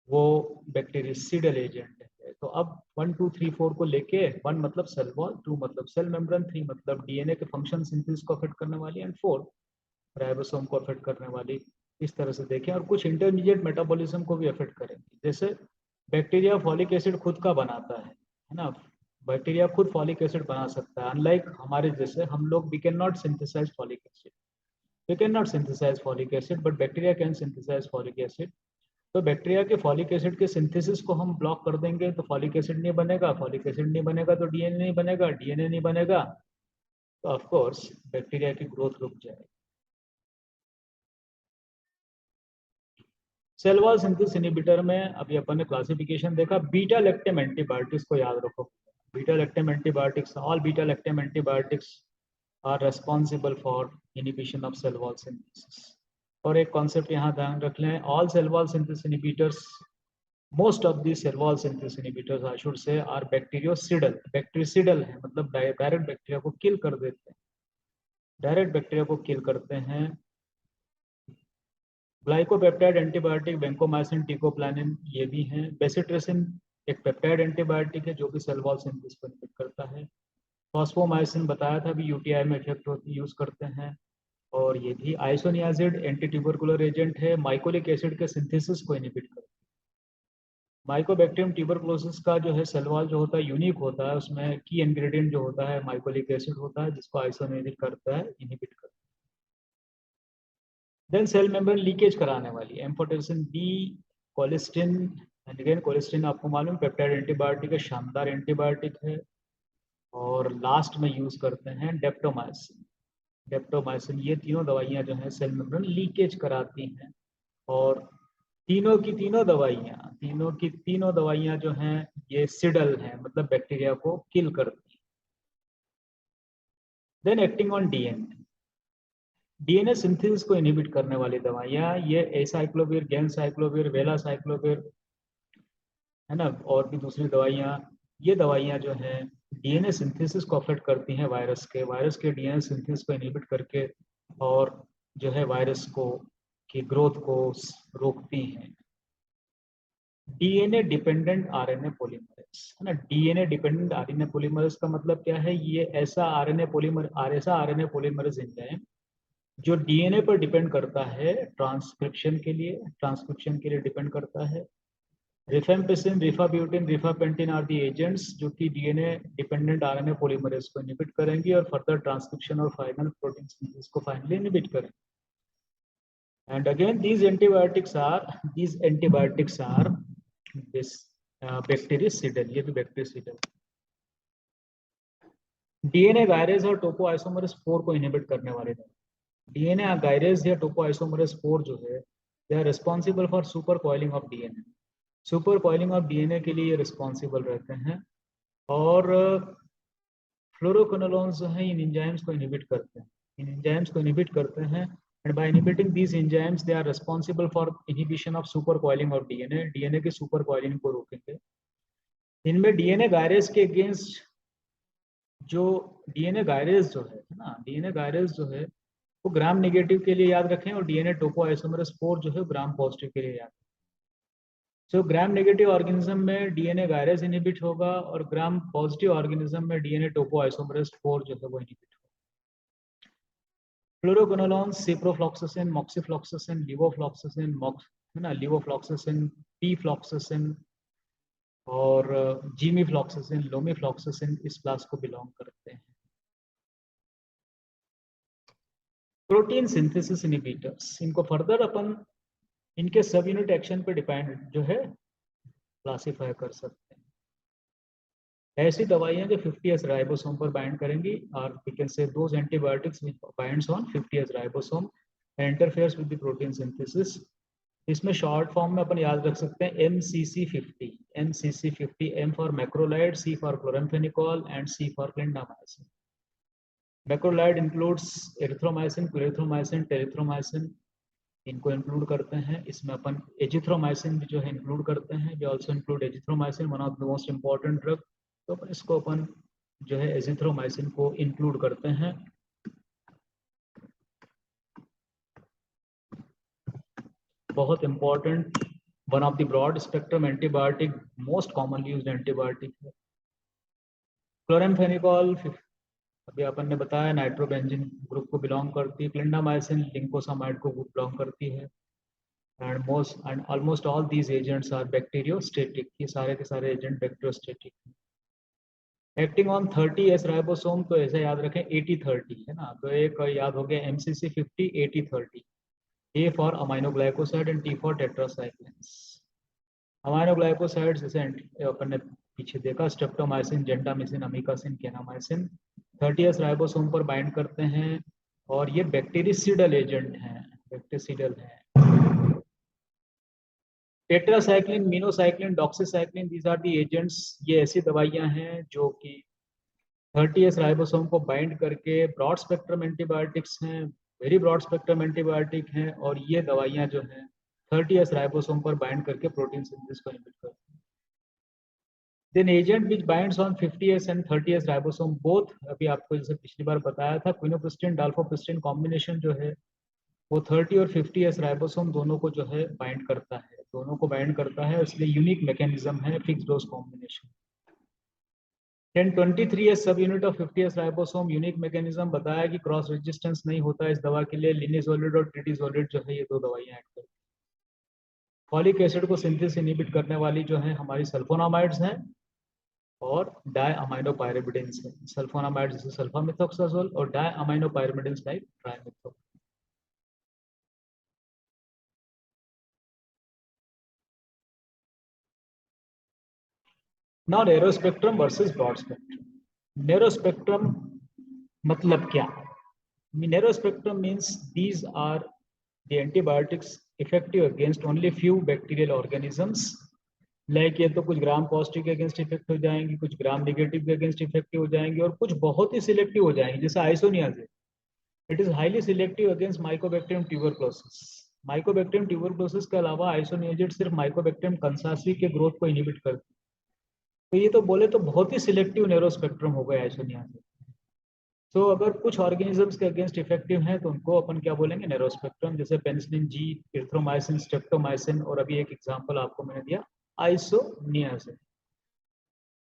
वो बैक्टीरियसिडल एजेंट है। तो अब 1 2 3 4 को लेके, 1 मतलब सेल वॉल, 2 मतलब सेल मेम्ब्रेन, 3 मतलब डीएनए के फंक्शन सिंथेसिस को अफेक्ट करने वाली, एंड 4 राइबोसोम को अफेक्ट करने वाली। इस तरह से देखें, और कुछ इंटरमीडिएट मेटाबॉलिज्म को भी अफेक्ट करेंगे। जैसे बैक्टीरिया फॉलिक एसिड खुद का बनाता है ना, बैक्टीरिया खुद फॉलिक एसिड बना सकता है। अनलाइक हमारे जैसे हम लोग, we can not synthesize folic acid, we can not synthesize folic acid, but bacteria can synthesize folic acid. तो बैक्टीरिया के फॉलिक एसिड के सिंथेसिस को हम ब्लॉक कर देंगे तो फॉलिक एसिड नहीं बनेगा, फॉलिक एसिड नहीं बनेगा तो डीएनए नहीं बनेगा, डीएनए नहीं बनेगा तो ऑफ कोर्स बैक्टीरिया की ग्रोथ रुक जाएगी। सेल वॉल सिंथेसिस इनहिबिटर में अभी अपन ने क्लासिफिकेशन देखा। बीटा लैक्टम एंटीबायोटिक्स को याद रखो। Beta lactam antibiotics, all beta lactam antibiotics are responsible for inhibition of cell wall synthesis. और एक कॉन्सेप्ट यहाँ ध्यान रख लें, all cell wall synthesis inhibitors, most of these cell wall synthesis inhibitors I should say are bactericidal। बैक्टीरिसिडल है मतलब डायरेक्ट बैक्टीरिया को किल कर देते हैं, डायरेक्ट बैक्टीरिया को किल करते हैं। ग्लाइकोपेप्टाइड एंटीबायोटिक वेंकोमाइसिन, टिकोप्लानिन ये भी हैं। बेसिट्रिसिन एक पेप्टाइड एंटीबायोटिक है जो कि सेल वॉल सिंथेसिस को इनहिबिट करता है। फॉस्फोमाइसिन बताया था भी यूटीआई में इफेक्ट होती यूज करते हैं। और ये भी आइसोनियाजिड एंटी ट्यूबरकुलर एजेंट है, माइकोलिक एसिड के सिंथेसिस को इनहिबिट करता है। माइकोबैक्टीरियम ट्यूबरकुलोसिस का जो है सेल वॉल जो होता है यूनिक होता है, उसमें की इंग्रेडिएंट जो होता है माइकोलिक एसिड होता है जिसको आइसोनियाजिड करता है, इनहिबिट करता है। देन सेल मेम्ब्रेन लीकेज कराने वाली एम्फोटेरिसिन बी, कोलेस्टिन, एंड अगेन कोलेस्टिन आपको मालूम पेप्टाइड एंटीबायोटिक है, शानदार एंटीबायोटिक है। और लास्ट में यूज करते हैं डेप्टोमाइसिन। डेप्टोमाइसिन ये तीनों दवाइयाँ जो हैं सेल मेम्ब्रेन लीकेज कराती हैं। और तीनों की तीनों दवाइयाँ जो हैं ये सिडल हैं, मतलब बैक्टीरिया को किल करती हैं। Then acting on DNA, DNA synthesis को इनहिबिट करने वाली दवाइयाँ ये एसाइक्लोविर, गेनसाइक्लोविर, वेलासाइक्लोविर है ना, और भी दूसरी दवाइयाँ। ये दवाइयाँ जो हैं डीएनए सिंथेसिस को अफेक्ट करती हैं, वायरस के डीएनए सिंथेसिस को इनहिबिट करके, और जो है वायरस को की ग्रोथ को रोकती हैं। डीएनए डिपेंडेंट आरएनए पॉलीमरेज है ना, डीएनए डिपेंडेंट आरएनए पॉलीमरेज का मतलब क्या है, ये ऐसा आरएनए पॉलीमरेज एंजाइम जो डीएनए पर डिपेंड करता है ट्रांसक्रिप्शन के लिए डिपेंड करता है। रिफेम्पिसिन, रिफाब्यूटिन, रिफापेंटिन आर दी एजेंट्स जो कि डीएनए डिपेंडेंट आरएनए पॉलीमरेज को इनहिबिट करेंगी और फर्दर ट्रांसक्रिप्शन और फाइनल प्रोटीन सिंथेसिस को फाइनली इनहिबिट करेंगे। And again these antibiotics are this bactericidal, ये भी बैक्टीरियासिडल। डीएनए गायरेज और टोपो आइसोमरेज 4 को इनहिबिट करने वाले दवा। डीएनए गायरेज या टोपो आइसोमरेज 4 जो है they are responsible for super coiling of DNA. Super coiling of DNA के लिए रिस्पॉन्सिबल रहते हैं। और फ्लोरोक्विनोलोन्स जो है इन एंजाइम्स को इनहिबिट करते हैं। And by inhibiting these enzymes, they are responsible for inhibition of supercoiling of DNA. DNA के supercoiling को रोकेंगे। इनमें डीएनए गायरेज के अगेंस्ट जो डीएनए गायरेज जो है ना, डीएनए गायरेज जो है वो ग्राम नेगेटिव के लिए याद रखें, और डीएनए टोपो आइसोमरेज 4 जो है ग्राम पॉजिटिव के लिए याद रखें। सो ग्राम नेगेटिव ऑर्गेनिज्म में डीएनए गायरेज इनहिबिट होगा, और ग्राम पॉजिटिव ऑर्गेनिज्म में डीएनए टोपो आइसोमरेज 4 जो है वो इनहिबिट होगा। फ्लोरोक्विनोलोन्स, सिप्रोफ्लॉक्सासिन, मॉक्सिफ्लॉक्सासिन, लिवोफ्लॉक्सासिन, है ना, लिवोफ्लॉक्सासिन, पीफ्लॉक्सासिन और जीमीफ्लॉक्सासिन, लोमीफ्लॉक्सासिन इस क्लास को बिलोंग करते हैं। प्रोटीन सिंथेसिस इनहिबिटर्स, इनको फर्दर अपन इनके सब यूनिट एक्शन पे डिपेंड जो है क्लासिफाई कर सकते हैं। ऐसी दवाइयां जो 50S राइबोसोम पर बाइंड करेंगी, और we can say those antibiotics which binds on 50S ribosome and interferes with the protein synthesis. इसमें शॉर्ट फॉर्म में अपन याद रख सकते हैं MCC50, M for macrolide, C for chloramphenicol and C for clindamycin. Macrolide includes erythromycin, clarithromycin, telithromycin, इनको इंक्लूड करते हैं। इसमें अपन एजिथ्रोमाइसिन जो है इंक्लूड करते हैं, we also include azithromycin, one of the most important drug. तो अपन इसको अपन जो है एजिथ्रोमाइसिन को इंक्लूड करते हैं। बहुत important, one of the broad spectrum antibiotic, most commonly used antibiotic है। क्लोराम्फेनिकोल अभी अपन ने बताया नाइट्रोबेंजीन ग्रुप को बिलोंग करती है। क्लिंडामाइसिन लिंकोसामाइड को बिलोंग करती है। And almost all these agents are bacteriostatic, ये सारे के सारे एजेंट बैक्टीरियोस्टेटिक हैं। एक्टिंग ऑन 30S राइबोसोम, तो ऐसे याद रखें 80-30 है ना, तो एक याद हो गया MCC50 80-30, A for aminoglycoside and T for tetracyclines. Aminoglycosides जैसे अपन ने पीछे देखा, streptomycin, gentamicin, amikacin, kanamycin 30S ribosome पर बाइंड करते हैं, और ये बैक्टीरिसिडल एजेंट हैं, बैक्टीरिसिडल हैं। Tetracycline, minocycline, doxycycline, these are the agents, ये ऐसी दवाइयां हैं जो कि 30S राइबोसोम को बाइंड करके ब्रॉड स्पेक्ट्रम एंटीबायोटिक्स हैं, वेरी ब्रॉड स्पेक्ट्रम एंटीबायोटिक हैं, और ये दवाइयां जो हैं 30S राइबोसोम पर बाइंड करके प्रोटीन सिंथेसिस को इनहिबिट करती हैं। Then agent which binds on 50S and 30S ribosome both, अभी आपको जैसे पिछली बार बताया था, क्विनोप्रिस्टिन डाल्फोप्रिस्टिन कॉम्बिनेशन जो है वो 30 और 50s राइबोसोम दोनों को जो है बाइंड करता है, दोनों को बाइंड करता है, इसलिए यूनिक मैकेनिज्म है फिक्स डोज कॉम्बिनेशन। 1023s सब unit of 50s ribosome unique mechanism बताया कि क्रॉस रेजिस्टेंस नहीं होता इस दवा के लिए। लिनिसोलिड और ट्रिटिसोलिड जो है ये दो दवाइयां ऐड करती हैं। फॉलिक एसिड को सिंथेसिस इनहिबिट करने वाली जो है हमारी सल्फोनामाइड्स हैं और डायअमाइनोपायरिमिडिन्स हैं। सल्फोनामाइड्स जैसे सल्फामिथोक्साजोल और diaminopyrimidines like trimethoprim. Now narrow spectrum versus broad spectrum. Narrow spectrum मतलब क्या? Narrow spectrum means these are the antibiotics effective against only few bacterial organisms. Like ये तो कुछ ग्राम पॉजिटिव के अगेंस्ट इफेक्ट हो जाएंगी, कुछ ग्राम नेगेटिव के अगेंस्ट इफेक्टिव हो जाएंगी और कुछ बहुत ही सिलेक्टिव हो जाएंगी, जैसे isoniazid. It is highly selective against mycobacterium tuberculosis. Mycobacterium tuberculosis के अलावा आइसोनियाजिन सिर्फ माइकोबैक्टीरियम कंसासी के ग्रोथ को इनहिबिट करती है। तो ये तो बोले तो बहुत ही सिलेक्टिव नैरो स्पेक्ट्रम हो गया आइसोनियाजिन। तो अगर कुछ ऑर्गेनिजम्स के अगेंस्ट इफेक्टिव हैं तो उनको अपन क्या बोलेंगे? नैरो स्पेक्ट्रम, जैसे पेनिसिलिन जी, इरिथ्रोमाइसिन, स्ट्रेप्टोमाइसिन और अभी एक एग्जांपल आपको मैंने दिया आइसोनियाजिन।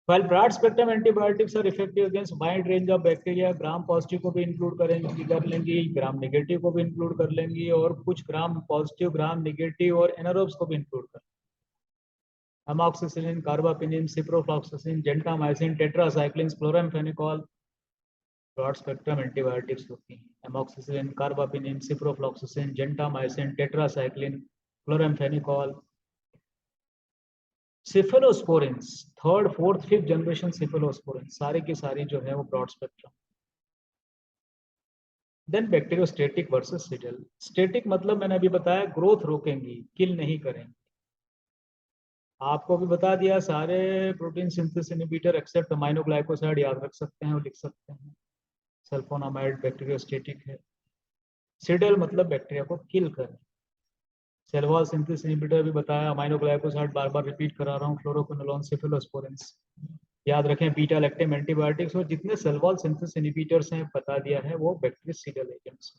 While broad spectrum antibiotics are effective against wide range of bacteria, gram positive को भी इंक्लूड करेंगे, कर लेंगी, ग्राम नेगेटिव को भी इंक्लूड कर लेंगी और कुछ ग्राम पॉजिटिव, ग्राम नेगेटिव और एनारोब्स को भी इंक्लूड कर। Amoxicillin, carbapenem, ciprofloxacin, gentamicin, tetracycline, chloramphenicol broad spectrum antibiotics होती हैं। Amoxicillin, carbapenem, ciprofloxacin, gentamicin, tetracycline, chloramphenicol. Cephalosporins, third fourth fifth generation cephalosporins सारी की सारी जो है वो broad spectrum. Then bacteriostatic versus cidal. Static मतलब मैंने अभी बताया ग्रोथ रोकेंगी, किल नहीं करेंगी। आपको भी बता दिया सारे protein synthesis inhibitor except aminoglycoside याद रख सकते हैं और लिख सकते हैं। सल्फोनामाइड बैक्टीरियोस्टेटिक है। सिडल मतलब बैक्टीरिया को किल करें। सेल वॉल सिंथेसिस इनहिबिटर भी बताया, अमाइनोग्लाइकोसाइड बार बार रिपीट करा रहा हूँ, फ्लोरोक्विनोलोन, सिफेलोस्पोरिन्स याद रखें। बीटा लैक्टम एंटीबायोटिक्स और जितने सेल वॉल सिंथेसिस इनहिबिटर्स हैं बता दिया है वो bactericidal agents.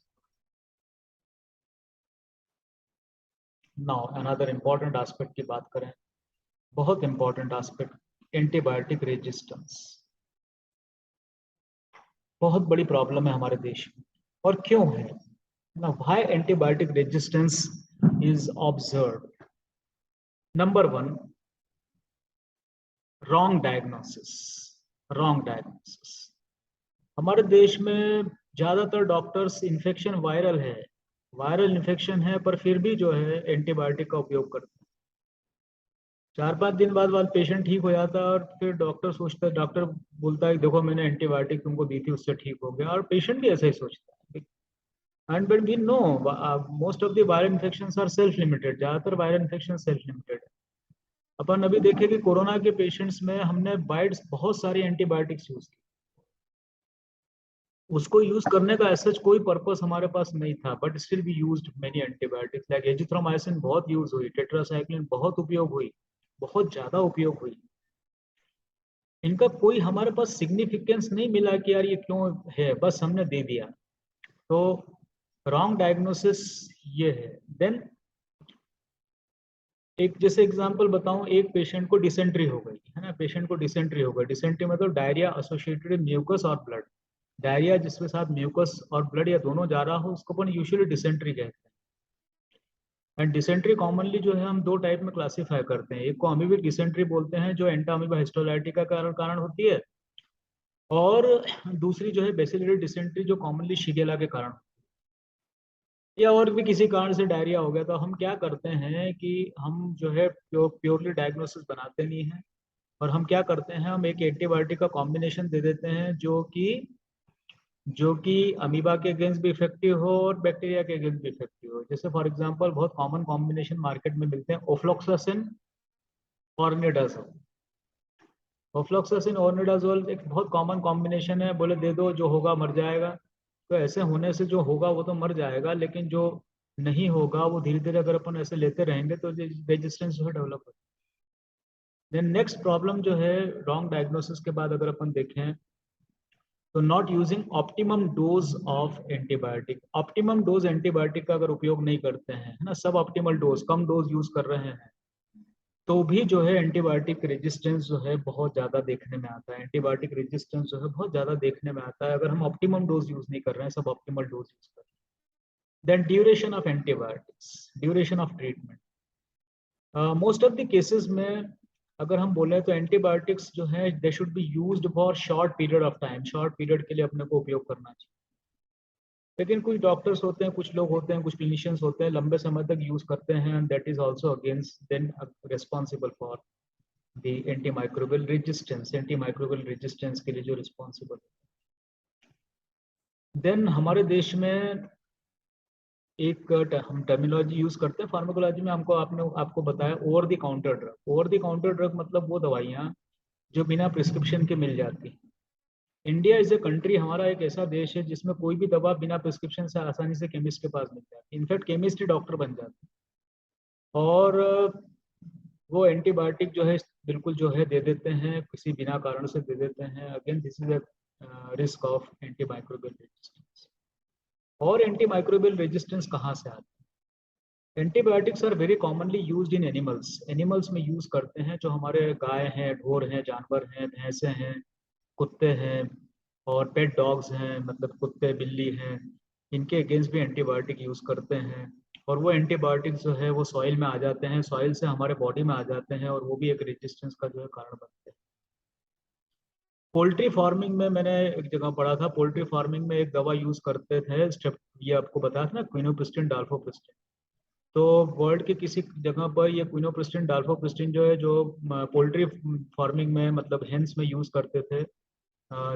Now another important aspect की बात करें, बहुत इंपॉर्टेंट एस्पेक्ट, एंटीबायोटिक रेजिस्टेंस। बहुत बड़ी प्रॉब्लम है हमारे देश में, और क्यों है ना? Why antibiotic resistance is observed? Number one, wrong diagnosis. Wrong diagnosis. हमारे देश में ज्यादातर डॉक्टर्स इन्फेक्शन वायरल है, वायरल इन्फेक्शन है, पर फिर भी जो है एंटीबायोटिक का उपयोग करते हैं। 4-5 दिन बाद पेशेंट ठीक हो जाता है और फिर डॉक्टर सोचता है, डॉक्टर बोलता है देखो मैंने एंटीबायोटिक तुमको दी थी उससे ठीक हो गया, और पेशेंट भी ऐसा ही सोचता है। And but we know most of the viral infections are self limited. ज्यादातर वायरल इन्फेक्शन सेल्फ लिमिटेड है। अपन अभी देखें कि कोरोना के पेशेंट्स में हमने वाइड बहुत सारी एंटीबायोटिक्स यूज की। उसको यूज करने का ऐसा कोई पर्पस हमारे पास नहीं था, but still we used many antibiotics. Like azithromycin बहुत यूज हुई, टेट्रासाइक्लिन बहुत उपयोग हुई, बहुत ज्यादा उपयोग हुई। इनका कोई हमारे पास सिग्निफिकेंस नहीं मिला कि यार ये क्यों है, बस हमने दे दिया। तो रॉन्ग डायग्नोसिस ये है। देन एक जैसे एग्जांपल बताऊं, एक पेशेंट को डिसेंट्री हो गई है ना, पेशेंट को डिसेंट्री हो गई। डिसेंट्री मतलब डायरिया एसोसिएटेड म्यूकस और ब्लड। डायरिया जिसके साथ म्यूकस और ब्लड या दोनों जा रहा हो उसको अपन यूजुअली डिसेंट्री कहते हैं। एंड डिसेंट्री कॉमनली जो है हम दो टाइप में क्लासीफाई करते हैं। एक को अमीबिक डिसेंट्री बोलते हैं जो एंटा अमीबा हिस्टोलाइटिस का कारण होती है, और दूसरी जो है बेसिलरी डिसेंट्री जो कॉमनली शिगेला के कारण, या और भी किसी कारण से डायरिया हो गया। तो हम क्या करते हैं कि हम जो है प्योरली डायग्नोसिस बनाते नहीं हैं, और हम क्या करते हैं, हम एक एंटीबायोटिक का कॉम्बिनेशन दे देते हैं जो कि अमीबा के अगेंस्ट भी इफेक्टिव हो और बैक्टीरिया के अगेंस्ट भी इफेक्टिव हो। जैसे फॉर एग्जांपल बहुत कॉमन कॉम्बिनेशन मार्केट में मिलते हैं, ओफ्लॉक्सासिन और निडाजोल। ओफ्लॉक्सासिन और निडाजोल एक बहुत कॉमन कॉम्बिनेशन है, बोले दे दो जो होगा मर जाएगा। तो ऐसे होने से जो होगा वो तो मर जाएगा, लेकिन जो नहीं होगा वो धीरे धीरे अगर अपन ऐसे लेते रहेंगे तो रेजिस्टेंस जो है डेवलप होगा। देन नेक्स्ट प्रॉब्लम जो है रॉन्ग डायग्नोसिस के बाद अगर अपन देखें तो not using optimum dose of antibiotic. Optimum dose antibiotic का अगर उपयोग नहीं करते हैं, है ना, सब ऑप्टिमल डोज, कम डोज यूज कर रहे हैं, तो भी जो है एंटीबायोटिक रेजिस्टेंस जो है बहुत ज़्यादा देखने में आता है। एंटीबायोटिक रेजिस्टेंस जो है बहुत ज़्यादा देखने में आता है अगर हम ऑप्टिमम डोज यूज़ नहीं कर रहे हैं, सब ऑप्टिमल डोज यूज़ कर रहे हैं। Then duration of antibiotics, duration of treatment. Most of the cases में अगर हम बोलें तो एंटीबायोटिक्स जो है they should be used for short period of time, short period के लिए अपने को उपयोग करना चाहिए। लेकिन कुछ डॉक्टर्स होते हैं, कुछ लोग होते हैं, कुछ क्लिनिशियंस होते हैं, लंबे समय तक यूज करते हैं, and that is also against then responsible for the antimicrobial resistance, antimicrobial resistance के लिए जो रिस्पॉन्सिबल। देन हमारे देश में एक हम टर्मिनोलॉजी यूज करते हैं फार्माकोलॉजी में, आपको बताया over the counter drug. Over the counter drug मतलब वो दवाइयाँ जो बिना प्रिस्क्रिप्शन के मिल जाती हैं। इंडिया इज ए कंट्री, हमारा एक ऐसा देश है जिसमें कोई भी दवा बिना प्रिस्क्रिप्शन से आसानी से केमिस्ट के पास मिल जाती है। इनफैक्ट केमिस्ट ही डॉक्टर बन जाते हैं। और वो एंटीबायोटिक जो है बिल्कुल जो है दे देते हैं, किसी बिना कारण से दे देते हैं। Again this is a risk of antimicrobial resistance. और एंटीमाइक्रोबियल रेजिस्टेंस कहाँ से आता है? Antibiotics are very commonly used in animals. Animals में यूज करते हैं, जो हमारे गाय हैं, ढोर हैं, जानवर हैं, भैंसे हैं, कुत्ते हैं, और पेट डॉग्स हैं, मतलब कुत्ते बिल्ली हैं, इनके अगेंस्ट भी एंटीबायोटिक यूज करते हैं। और वो एंटीबायोटिक्स जो है वो सॉइल में आ जाते हैं, सॉइल से हमारे बॉडी में आ जाते हैं, और वो भी एक रेजिस्टेंस का जो है कारण बनते हैं। पोल्ट्री फार्मिंग में मैंने एक जगह पढ़ा था, पोल्ट्री फार्मिंग में एक दवा यूज करते थे, स्टेप ये आपको बताया था ना, क्विनोप्रिस्टिन डाल्फोप्रिस्टिन। तो वर्ल्ड के किसी जगह पर ये क्विनोप्रिस्टिन डाल्फोप्रिस्टिन जो है, जो पोल्ट्री फार्मिंग में मतलब हेंस में यूज करते थे,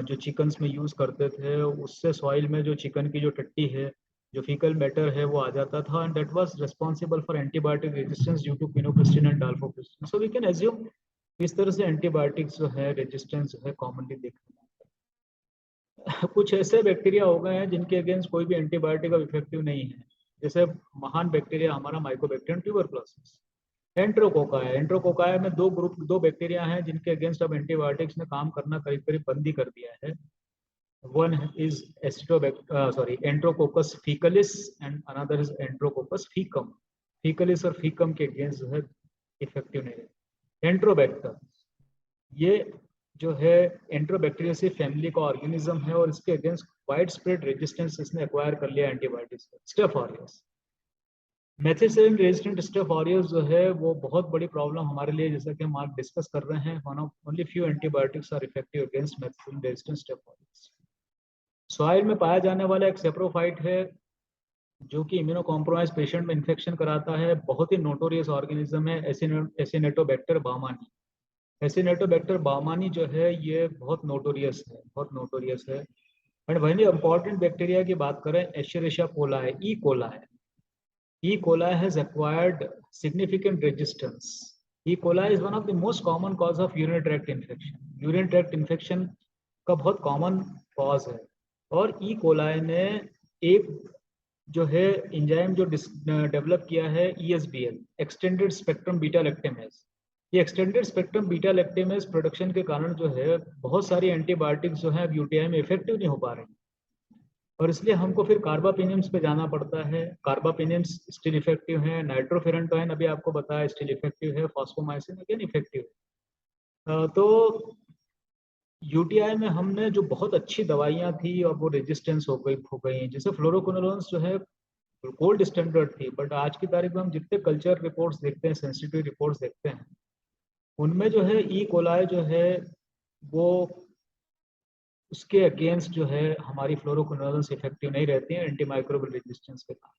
जो चिकन्स में यूज करते थे, उससे सॉइल में जो चिकन की जो टट्टी है, जो फीकल मैटर है, वो आ जाता था, and that was responsible for antibiotic resistance due to quinupristin and dalfopristin. So we can assume इस तरह से एंटीबायोटिक्स जो है रेजिस्टेंस जो है कॉमनली देखने में आता है। कुछ ऐसे बैक्टीरिया हो गए हैं जिनके अगेंस्ट कोई भी एंटीबायोटिक अब इफेक्टिव नहीं है। जैसे महान बैक्टीरिया हमारा माइकोबैक्टीरियम ट्यूबरक्लोसिस। एंट्रोकोकाई, एंट्रोकोकाई में दो बैक्टीरिया हैं जिनके अगेंस्ट अब एंटीबायोटिक्स ने काम करना करीब करीब बंद ही कर दिया है। One is Enterococcus fecalis and another is Enterococcus fecum. Fecalis और fecum के अगेंस्ट जो है इफेक्टिव नहीं है। एंट्रोबैक्टर, ये जो है एंट्रोबैक्टीरियसी फैमिली का ऑर्गेनिज्म है, और इसके अगेंस्ट वाइड स्प्रेड रेजिस्टेंस इसने एक्वायर कर लिया antibiotics. Staph aureus, methicillin resistant staph aureus जो है वो बहुत बड़ी प्रॉब्लम हमारे लिए, जैसा कि हम आज डिस्कस कर रहे हैं। One of only few antibiotics are effective against methicillin resistant staph aureus. Soil में पाया जाने वाला एक सेप्रोफाइट है जो कि इम्यूनो कॉम्प्रोमाइज पेशेंट में इन्फेक्शन कराता है। बहुत ही नोटोरियस ऑर्गेनिज्म है एसिनेटोबैक्टर बाउमानी। एसिनेटोबैक्टर बाउमानी जो है ये बहुत नोटोरियस है, बहुत नोटोरियस है। एंड वही इंपॉर्टेंट बैक्टीरिया की बात करें, Escherichia coli, E coli. E. coli has acquired significant resistance. E. coli is one of the most common cause of urinary tract infection. Urinary tract infection का बहुत कॉमन कॉज है। और E. coli ने एक जो है एंजाइम जो डेवलप किया है, ESBL, extended spectrum beta lactamase. ये extended spectrum beta lactamase production के कारण जो है बहुत सारी एंटीबायोटिक्स जो है अब यूटीआई में इफेक्टिव नहीं हो पा रही, और इसलिए हमको फिर कार्बापेनियम्स पे जाना पड़ता है। कार्बापेनियम्स स्टिल इफेक्टिव है, नाइट्रोफेरेंटोइन अभी आपको बताया स्टिल इफेक्टिव है, फॉस्फोमाइसिन अगेन इफेक्टिव है। तो यूटीआई में हमने जो बहुत अच्छी दवाइयाँ थी और वो रेजिस्टेंस हो गई, जैसे फ्लोरोक्विनोलोन्स जो है गोल्ड स्टैंडर्ड थी, बट आज की तारीख में हम जितने कल्चर रिपोर्ट्स देखते हैं, सेंसिटिव रिपोर्ट्स देखते हैं, उनमें जो है ई कोलाई जो है वो उसके अगेंस्ट जो है हमारी फ्लोरोक्विनोलोन्स इफेक्टिव नहीं रहती हैं एंटीमाइक्रोबियल रेजिस्टेंस के कारण।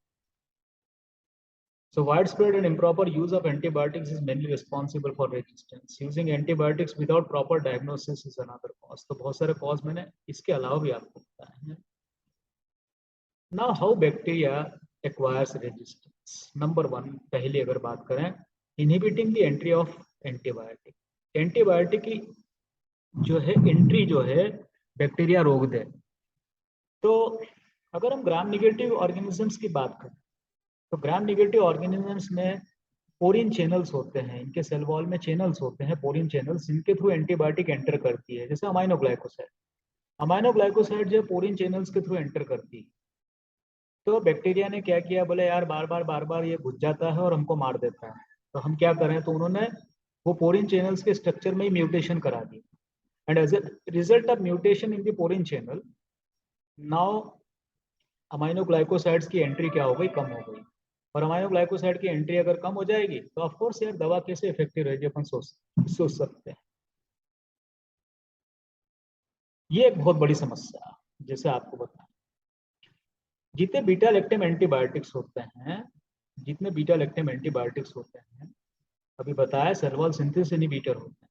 So widespread and improper use of antibiotics is mainly responsible for resistance. Using antibiotics without proper diagnosis is another cause. तो बहुत सारे cause मैंने इसके अलावा भी आपको बताए हैं। Now how bacteria acquires resistance? Number one, पहले अगर बात करें, inhibiting the entry of antibiotic. Antibiotic की जो है एंट्री जो है बैक्टीरिया रोक दे। तो अगर हम ग्राम नेगेटिव ऑर्गेनिजम्स की बात करें, तो ग्राम नेगेटिव ऑर्गेनिजम्स में पोरिन चैनल्स होते हैं, इनके सेल वॉल में चैनल्स होते हैं, पोरिन चैनल्स, जिनके थ्रू एंटीबायोटिक एंटर करती है, जैसे अमाइनो ग्लाइकोसाइड। अमाइनो ग्लाइकोसाइड जो पोरिन चैनल्स के थ्रू एंटर करती है, तो बैक्टीरिया ने क्या किया, बोले यार बार बार ये घुस जाता है और हमको मार देता है, तो हम क्या करें, तो उन्होंने वो पोरिन चैनल्स के स्ट्रक्चर में ही म्यूटेशन करा दी। And as a result of mutation in the porin channel, now amino glycosides की एंट्री क्या हो गई, कम हो गई। और अमाइनो ग्लाइकोसाइड की एंट्री अगर कम हो जाएगी तो ऑफ कोर्स यार दवा कैसे इफेक्टिव रहेगी, अपन सोच सकते हैं। ये एक बहुत बड़ी समस्या है। जैसे आपको बताएं, जितने बीटा लैक्टम एंटीबायोटिक्स होते हैं, जितने बीटा लैक्टम एंटीबायोटिक्स होते हैं, अभी बताया सेल वॉल सिंथेसिस इनहिबिटर होते हैं।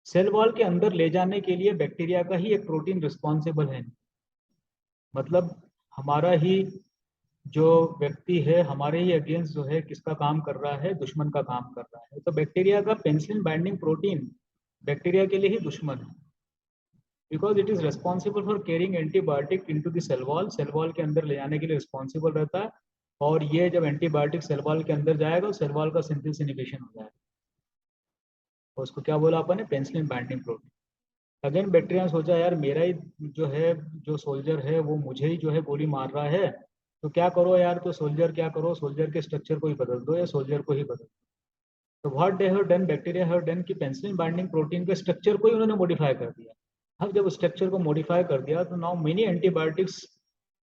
सेल वॉल के अंदर ले जाने के लिए बैक्टीरिया का ही एक प्रोटीन रिस्पॉन्सिबल है। मतलब हमारा ही जो व्यक्ति है, हमारे ही अगेंस्ट जो है किसका काम कर रहा है, दुश्मन का काम कर रहा है। तो बैक्टीरिया का पेनिसिलिन बाइंडिंग प्रोटीन बैक्टीरिया के लिए ही दुश्मन है, because it is responsible for carrying antibiotic into the cell wall. Cell wall के अंदर ले जाने के लिए रिस्पॉन्सिबल रहता है। और ये जब एंटीबायोटिक सेल वॉल के अंदर जाएगा, सेल वॉल का सिंथेसिस इनिबिशन हो जाएगा। और उसको क्या बोला अपन ने, penicillin binding protein. Again bacteria ने सोचा यार मेरा ही जो है, जो सोल्जर है वो मुझे ही जो है गोली मार रहा है, तो क्या करो यार, तो सोल्जर क्या करो, सोल्जर के स्ट्रक्चर को ही बदल दो या सोल्जर को ही बदल दो। तो what they have done, bacteria have done कि पेनिसिलिन बाइंडिंग प्रोटीन के स्ट्रक्चर को ही उन्होंने मॉडिफाई कर दिया। अब जब स्ट्रक्चर को मॉडिफाई कर दिया तो now many antibiotics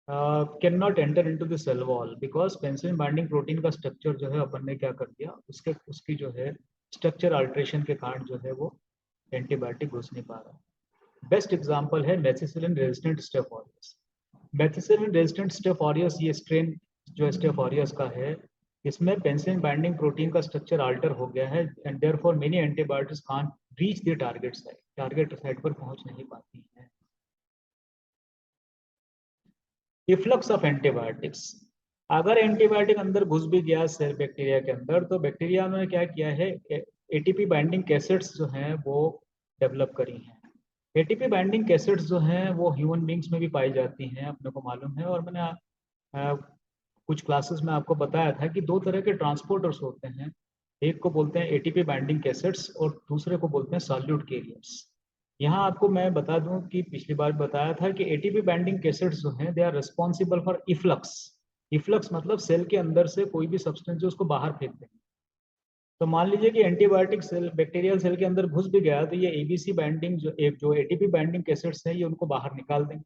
can not enter into the cell wall, because penicillin binding protein का स्ट्रक्चर जो है अपन ने क्या कर दिया, उसकी जो है स्ट्रक्चर अल्ट्रेशन के कारण जो है वो एंटीबायोटिक घुस नहीं पा रहा। बेस्ट एग्जांपल है methicillin resistant staph aureus. Methicillin resistant staph aureus ये स्ट्रेन जो स्टेफ ऑरियस का है, इसमें पेनिसिलिन बाइंडिंग प्रोटीन का स्ट्रक्चर अल्टर हो गया है, and therefore many antibiotics can't reach the target site पर पहुंच नहीं पाती हैं। इफ्लक्स ऑफ एंटीबायोटिक्स, अगर एंटीबायोटिक अंदर घुस भी गया सेल बैक्टीरिया के अंदर, तो बैक्टीरिया ने क्या किया है, एटीपी बाइंडिंग कैसेट्स जो हैं वो डेवलप करी हैं। एटीपी बाइंडिंग कैसेट्स जो हैं वो ह्यूमन बींग्स में भी पाई जाती हैं, अपने को मालूम है। और मैंने कुछ क्लासेस में आपको बताया था कि दो तरह के ट्रांसपोर्टर्स होते हैं, एक को बोलते हैं एटीपी बाइंडिंग कैसेट्स और दूसरे को बोलते हैं सॉल्यूट कैरियर्स। यहाँ आपको मैं बता दूं कि पिछली बार बताया था कि एटीपी बाइंडिंग कैसेट्स जो हैं they are responsible for efflux. Efflux मतलब सेल के अंदर से कोई भी सब्सटेंस जो उसको बाहर फेंक देंगे। तो मान लीजिए कि एंटीबायोटिक सेल बैक्टीरियल सेल के अंदर घुस भी गया, तो ये एबीसी बाइंडिंग जो एटीपी बाइंडिंग कैसेट्स हैं ये उनको बाहर निकाल देंगे।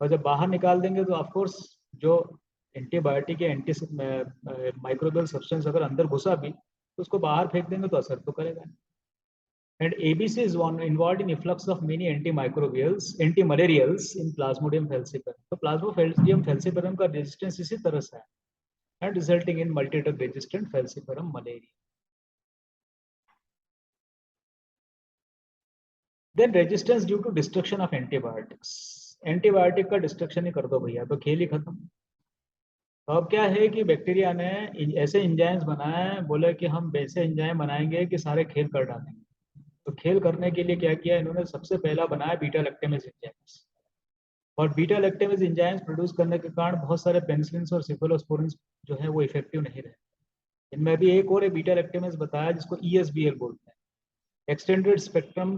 और जब बाहर निकाल देंगे तो ऑफकोर्स जो एंटीबायोटिक या एंटी माइक्रोबियल सब्सटेंस अगर अंदर घुसा भी, तो उसको बाहर फेंक देंगे तो असर तो करेगा। And ABC is one involved in efflux of many antimalarials in Plasmodium falciparum. तो Plasmodium falciparum का रेजिस्टेंस इसी तरह से है, and resulting in multi-drug resistant falciparum malaria. Then resistance due to destruction of antibiotics. Antibiotic का डिस्ट्रक्शन ही कर दो भैया तो खेल ही खत्म। तो अब क्या है कि बैक्टीरिया ने ऐसे एंजाइम्स बनाए हैं, बोले कि हम वैसे एंजाइम बनाएंगे कि सारे खेल कर डालेंगे। तो खेल करने के लिए क्या किया इन्होंने, सबसे पहला बनाया बीटा लैक्टेमेज एंजाइम्स। और बीटा लैक्टेमेज एंजाइम्स प्रोड्यूस करने के कारण बहुत सारे पेनिसिलिन और सिफलोस्पोरिन्स जो है वो इफेक्टिव नहीं रहे। इनमें भी एक और बीटा लैक्टेमेज बताया जिसको ESBL बोलते हैं, एक्सटेंडेड स्पेक्ट्रम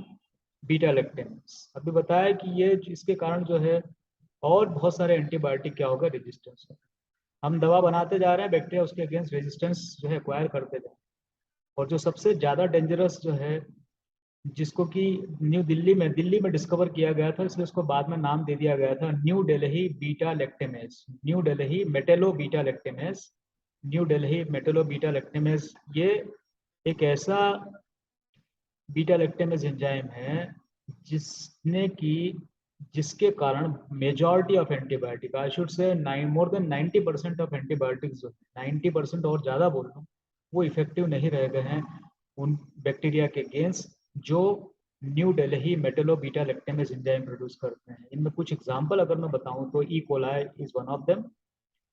बीटा लैक्टेमेज। अभी बताया कि ये इसके कारण जो है और बहुत सारे एंटीबायोटिक क्या होगा, रेजिस्टेंस होगा। हम दवा बनाते जा रहे हैं, बैक्टीरिया उसके अगेंस्ट रेजिस्टेंस जो है एक्वायर करते जाए। और जो सबसे ज़्यादा डेंजरस जो है, जिसको कि दिल्ली में डिस्कवर किया गया था, इसलिए उसको बाद में नाम दे दिया गया था new Delhi beta lactamase, new Delhi metallo beta lactamase, new Delhi metallo beta lactamase. ये एक ऐसा बीटा लैक्टेमेज एंजाइम है जिसके कारण majority of antibiotic, I should say more than 90% of antibiotics जो 90% और ज़्यादा बोल रहा हूँ, वो इफेक्टिव नहीं रह गए हैं उन बैक्टीरिया के अगेंस्ट जो new Delhi metallo beta lactamase enzyme produce करते हैं। इनमें कुछ एग्जांपल अगर मैं बताऊं तो E coli is one of them.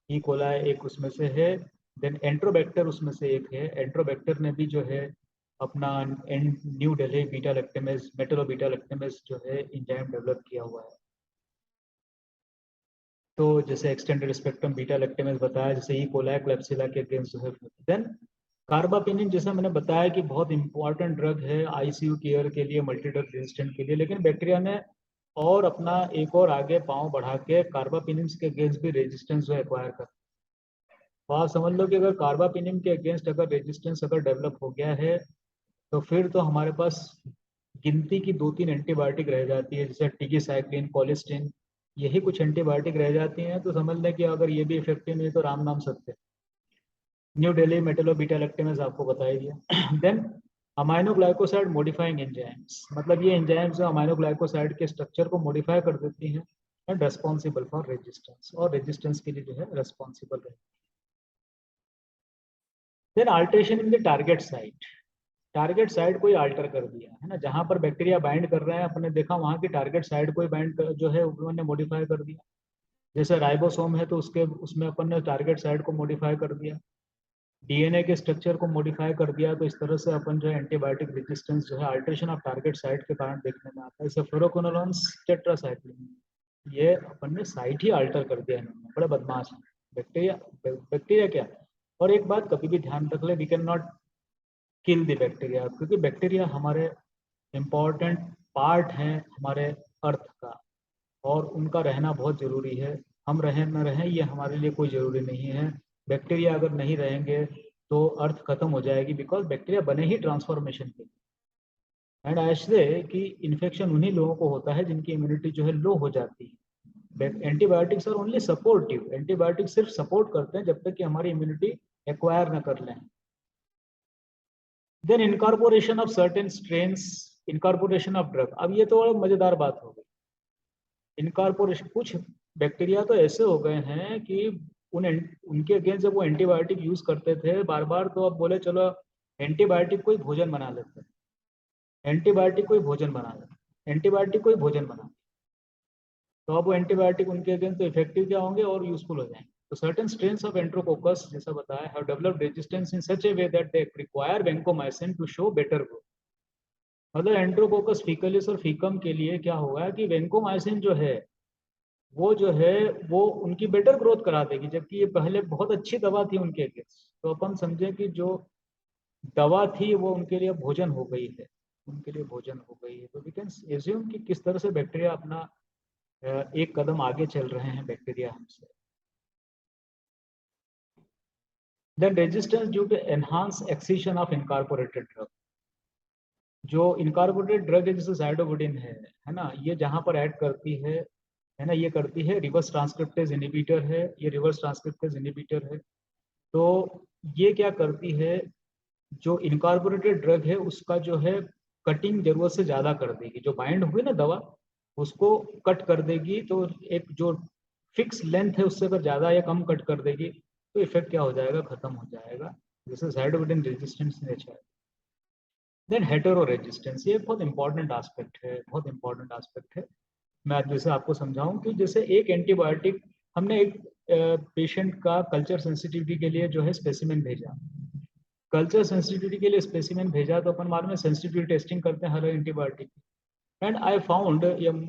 E coli एक उसमें से है। देन एंट्रोबैक्टर उसमें से एक है। एंट्रोबैक्टर ने भी जो है अपना new Delhi beta lactamase metallo beta lactamase जो है एंजाइम डेवलप किया हुआ है। तो जैसे एक्सटेंडेड स्पेक्ट्रम बीटा लैक्टेमेज बताया, जैसे ई कोलाई क्लेप्सिला के अगेंस्ट जो है। देन कार्बापेनिन जैसा मैंने बताया कि बहुत इंपॉर्टेंट ड्रग है आईसीयू केयर के लिए, मल्टी ड्रग रेजिस्टेंट के लिए, लेकिन बैक्टीरिया ने और अपना एक और आगे पाँव बढ़ा के कार्बापिनिम्स के अगेंस्ट भी रेजिस्टेंस जो एक्वायर कर। तो आप समझ लो कि अगर कार्बापिनिम के अगेंस्ट अगर रेजिस्टेंस अगर डेवलप हो गया है तो फिर तो हमारे पास गिनती की 2-3 एंटीबायोटिक रह जाती है, जैसे टिकीसाइक्लिन, कोलिस्टिन, यही कुछ एंटीबायोटिक रह जाती हैं। तो समझ लें कि अगर ये भी इफेक्टिव नहीं तो राम नाम सत्य। New Delhi metallo beta lactamase आपको बताया गया। Then aminoglycoside modifying enzymes, मतलब ये एंजाइम्स जो अमाइनो ग्लाइकोसाइड के स्ट्रक्चर को मॉडिफाई कर देती हैं एंड रेस्पॉन्सिबल फॉर रेजिस्टेंस, और रेजिस्टेंस के लिए जो है रेस्पॉन्सिबल है। Then alteration in the target site, target side को ही अल्टर कर दिया है ना, जहां पर बैक्टीरिया बाइंड कर रहे हैं अपने देखा वहां की टारगेट साइड को ही बाइंड जो है उन्होंने मॉडिफाई कर दिया। जैसे राइबोसोम है तो उसके उसमें अपन ने टारगेट साइड को मॉडिफाई कर दिया, डीएनए के स्ट्रक्चर को मॉडिफाई कर दिया। तो इस तरह से अपन जो है एंटीबायोटिक रेजिस्टेंस जो है अल्टरेशन ऑफ टारगेट साइट के कारण देखने में आता है। जैसे फ्लोरोक्विनोलोन्स टेट्रासाइक्लिन, ये अपन ने साइट ही अल्टर कर दिया इन्होंने, बड़े बदमाश है बैक्टीरिया। बैक्टीरिया क्या, और एक बात कभी भी ध्यान रख ले, we can not kill the bacteria, क्योंकि बैक्टीरिया हमारे इम्पॉर्टेंट पार्ट हैं हमारे अर्थ का, और उनका रहना बहुत ज़रूरी है। हम रहें न रहें ये हमारे लिए कोई ज़रूरी नहीं है। बैक्टीरिया अगर नहीं रहेंगे तो अर्थ खत्म हो जाएगी, बिकॉज बैक्टीरिया बने ही ट्रांसफॉर्मेशन के लिए। एंड ऐसे कि इन्फेक्शन उन्हीं लोगों को होता है जिनकी इम्यूनिटी जो है लो हो जाती है। Antibiotics are only supportive, antibiotics सिर्फ सपोर्ट करते हैं जब तक कि हमारी इम्यूनिटी एक्वायर न कर लें। Then incorporation of certain strains, incorporation of drug, अब ये तो मजेदार बात हो गई। इनकॉर्पोरेशन, कुछ बैक्टीरिया तो ऐसे हो गए हैं कि उनके अगेंस्ट जब वो एंटीबायोटिक यूज करते थे बार बार, तो अब बोले चलो एंटीबायोटिक को ही भोजन बना लेते हैं, एंटीबायोटिक को ही भोजन बना लेते हैं, एंटीबायोटिक को ही भोजन बना। तो अब वो एंटीबायोटिक उनके अगेंस्ट तो इफेक्टिव क्या होंगे और यूजफुल हो जाएंगे। तो सर्टेन स्ट्रेन्स ऑफ एंट्रोकोकस, जैसा बताया, have developed resistance in such a way that they require vancomycin to show better growth. मतलब एंट्रोकोकस फीकलिस और फीकम के लिए क्या होगा कि वेंकोमाइसिन जो है वो उनकी बेटर ग्रोथ करा देगी, जबकि ये पहले बहुत अच्छी दवा थी उनके अगेंस्ट। तो अपन समझे कि जो दवा थी वो उनके लिए भोजन हो गई है, उनके लिए भोजन हो गई है। तो वी कैन एज्यूम कि किस तरह से बैक्टीरिया अपना एक कदम आगे चल रहे हैं बैक्टीरिया हमसे। Then resistance due to enhance excision of incorporated drug, जो इनकॉर्पोरेटेड ड्रग है जैसे साइडोबुटिन है ना, ये जहाँ पर ऐड करती है ना, ये करती है रिवर्स ट्रांसक्रिप्टेज इनहिबिटर है, ये रिवर्स ट्रांसक्रिप्टेज इनहिबिटर है। तो ये क्या करती है, जो इनकॉर्पोरेटेड ड्रग है उसका जो है कटिंग जरूरत से ज़्यादा कर देगी, जो बाइंड हुई ना दवा उसको कट कर देगी। तो एक जो फिक्स लेंथ है उससे अगर ज़्यादा या कम कट कर देगी तो इफेक्ट क्या हो जाएगा, खत्म हो जाएगा। जैसे साइडोबुटिन रेजिस्टेंस नेचर है। देन हेटेरो रेजिस्टेंस, ये बहुत इंपॉर्टेंट एस्पेक्ट है, बहुत इंपॉर्टेंट एस्पेक्ट है। मैं जैसे आपको समझाऊं कि जैसे एक एंटीबायोटिक, हमने एक पेशेंट का कल्चर सेंसिटिविटी के लिए जो है स्पेसिमेन भेजा, कल्चर सेंसिटिविटी के लिए स्पेसिमेन भेजा, तो अपन बाद में सेंसिटिविटी टेस्टिंग करते हैं हर एंटीबायोटिक। एंड आई फाउंड,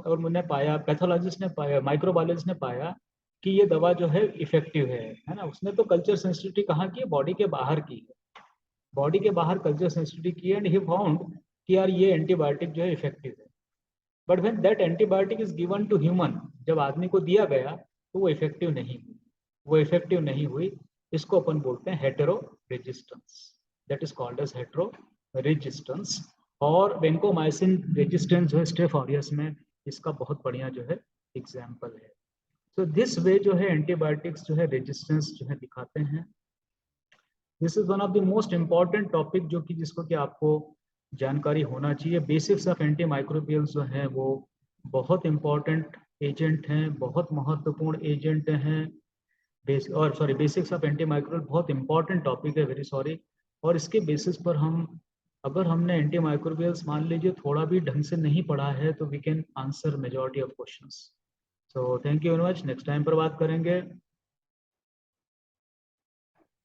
और मैंने पाया, पैथोलॉजिस्ट ने पाया, माइक्रोबायोलॉजिस्ट ने पाया कि ये दवा जो है इफेक्टिव है ना। उसने तो कल्चर सेंसिटिविटी कहाँ की, बॉडी के बाहर की है, बॉडी के बाहर कल्चर सेंसिटिविटी की, एंड ही फाउंड कि यार ये एंटीबायोटिक जो है इफेक्टिव है। But when that antibiotic is given to human, जब आदमी को दिया गया तो वो इफेक्टिव नहीं हुई, वो इफेक्टिव नहीं हुई। इसको अपन बोलते हैं hetero resistance, that is called as hetero resistance. और वेंकोमाइसिन रेजिस्टेंस जो है स्ट्रेफ ऑरियस में इसका बहुत बढ़िया जो है एग्जाम्पल है। तो दिस वे जो है एंटीबायोटिक्स जो है रेजिस्टेंस जो है दिखाते हैं। This is one of the most important topic जो कि जिसको कि आपको जानकारी होना चाहिए। बेसिक्स ऑफ एंटी माइक्रोबियल्स जो हैं वो बहुत इम्पॉर्टेंट एजेंट हैं, बहुत महत्वपूर्ण एजेंट हैं। और sorry, basics of anti microbial बहुत इंपॉर्टेंट टॉपिक है, वेरी सॉरी। और इसके बेसिस पर हम, अगर हमने एंटी माइक्रोबियल्स मान लीजिए थोड़ा भी ढंग से नहीं पढ़ा है तो we can answer majority of questions. So thank you very much, next time पर बात करेंगे।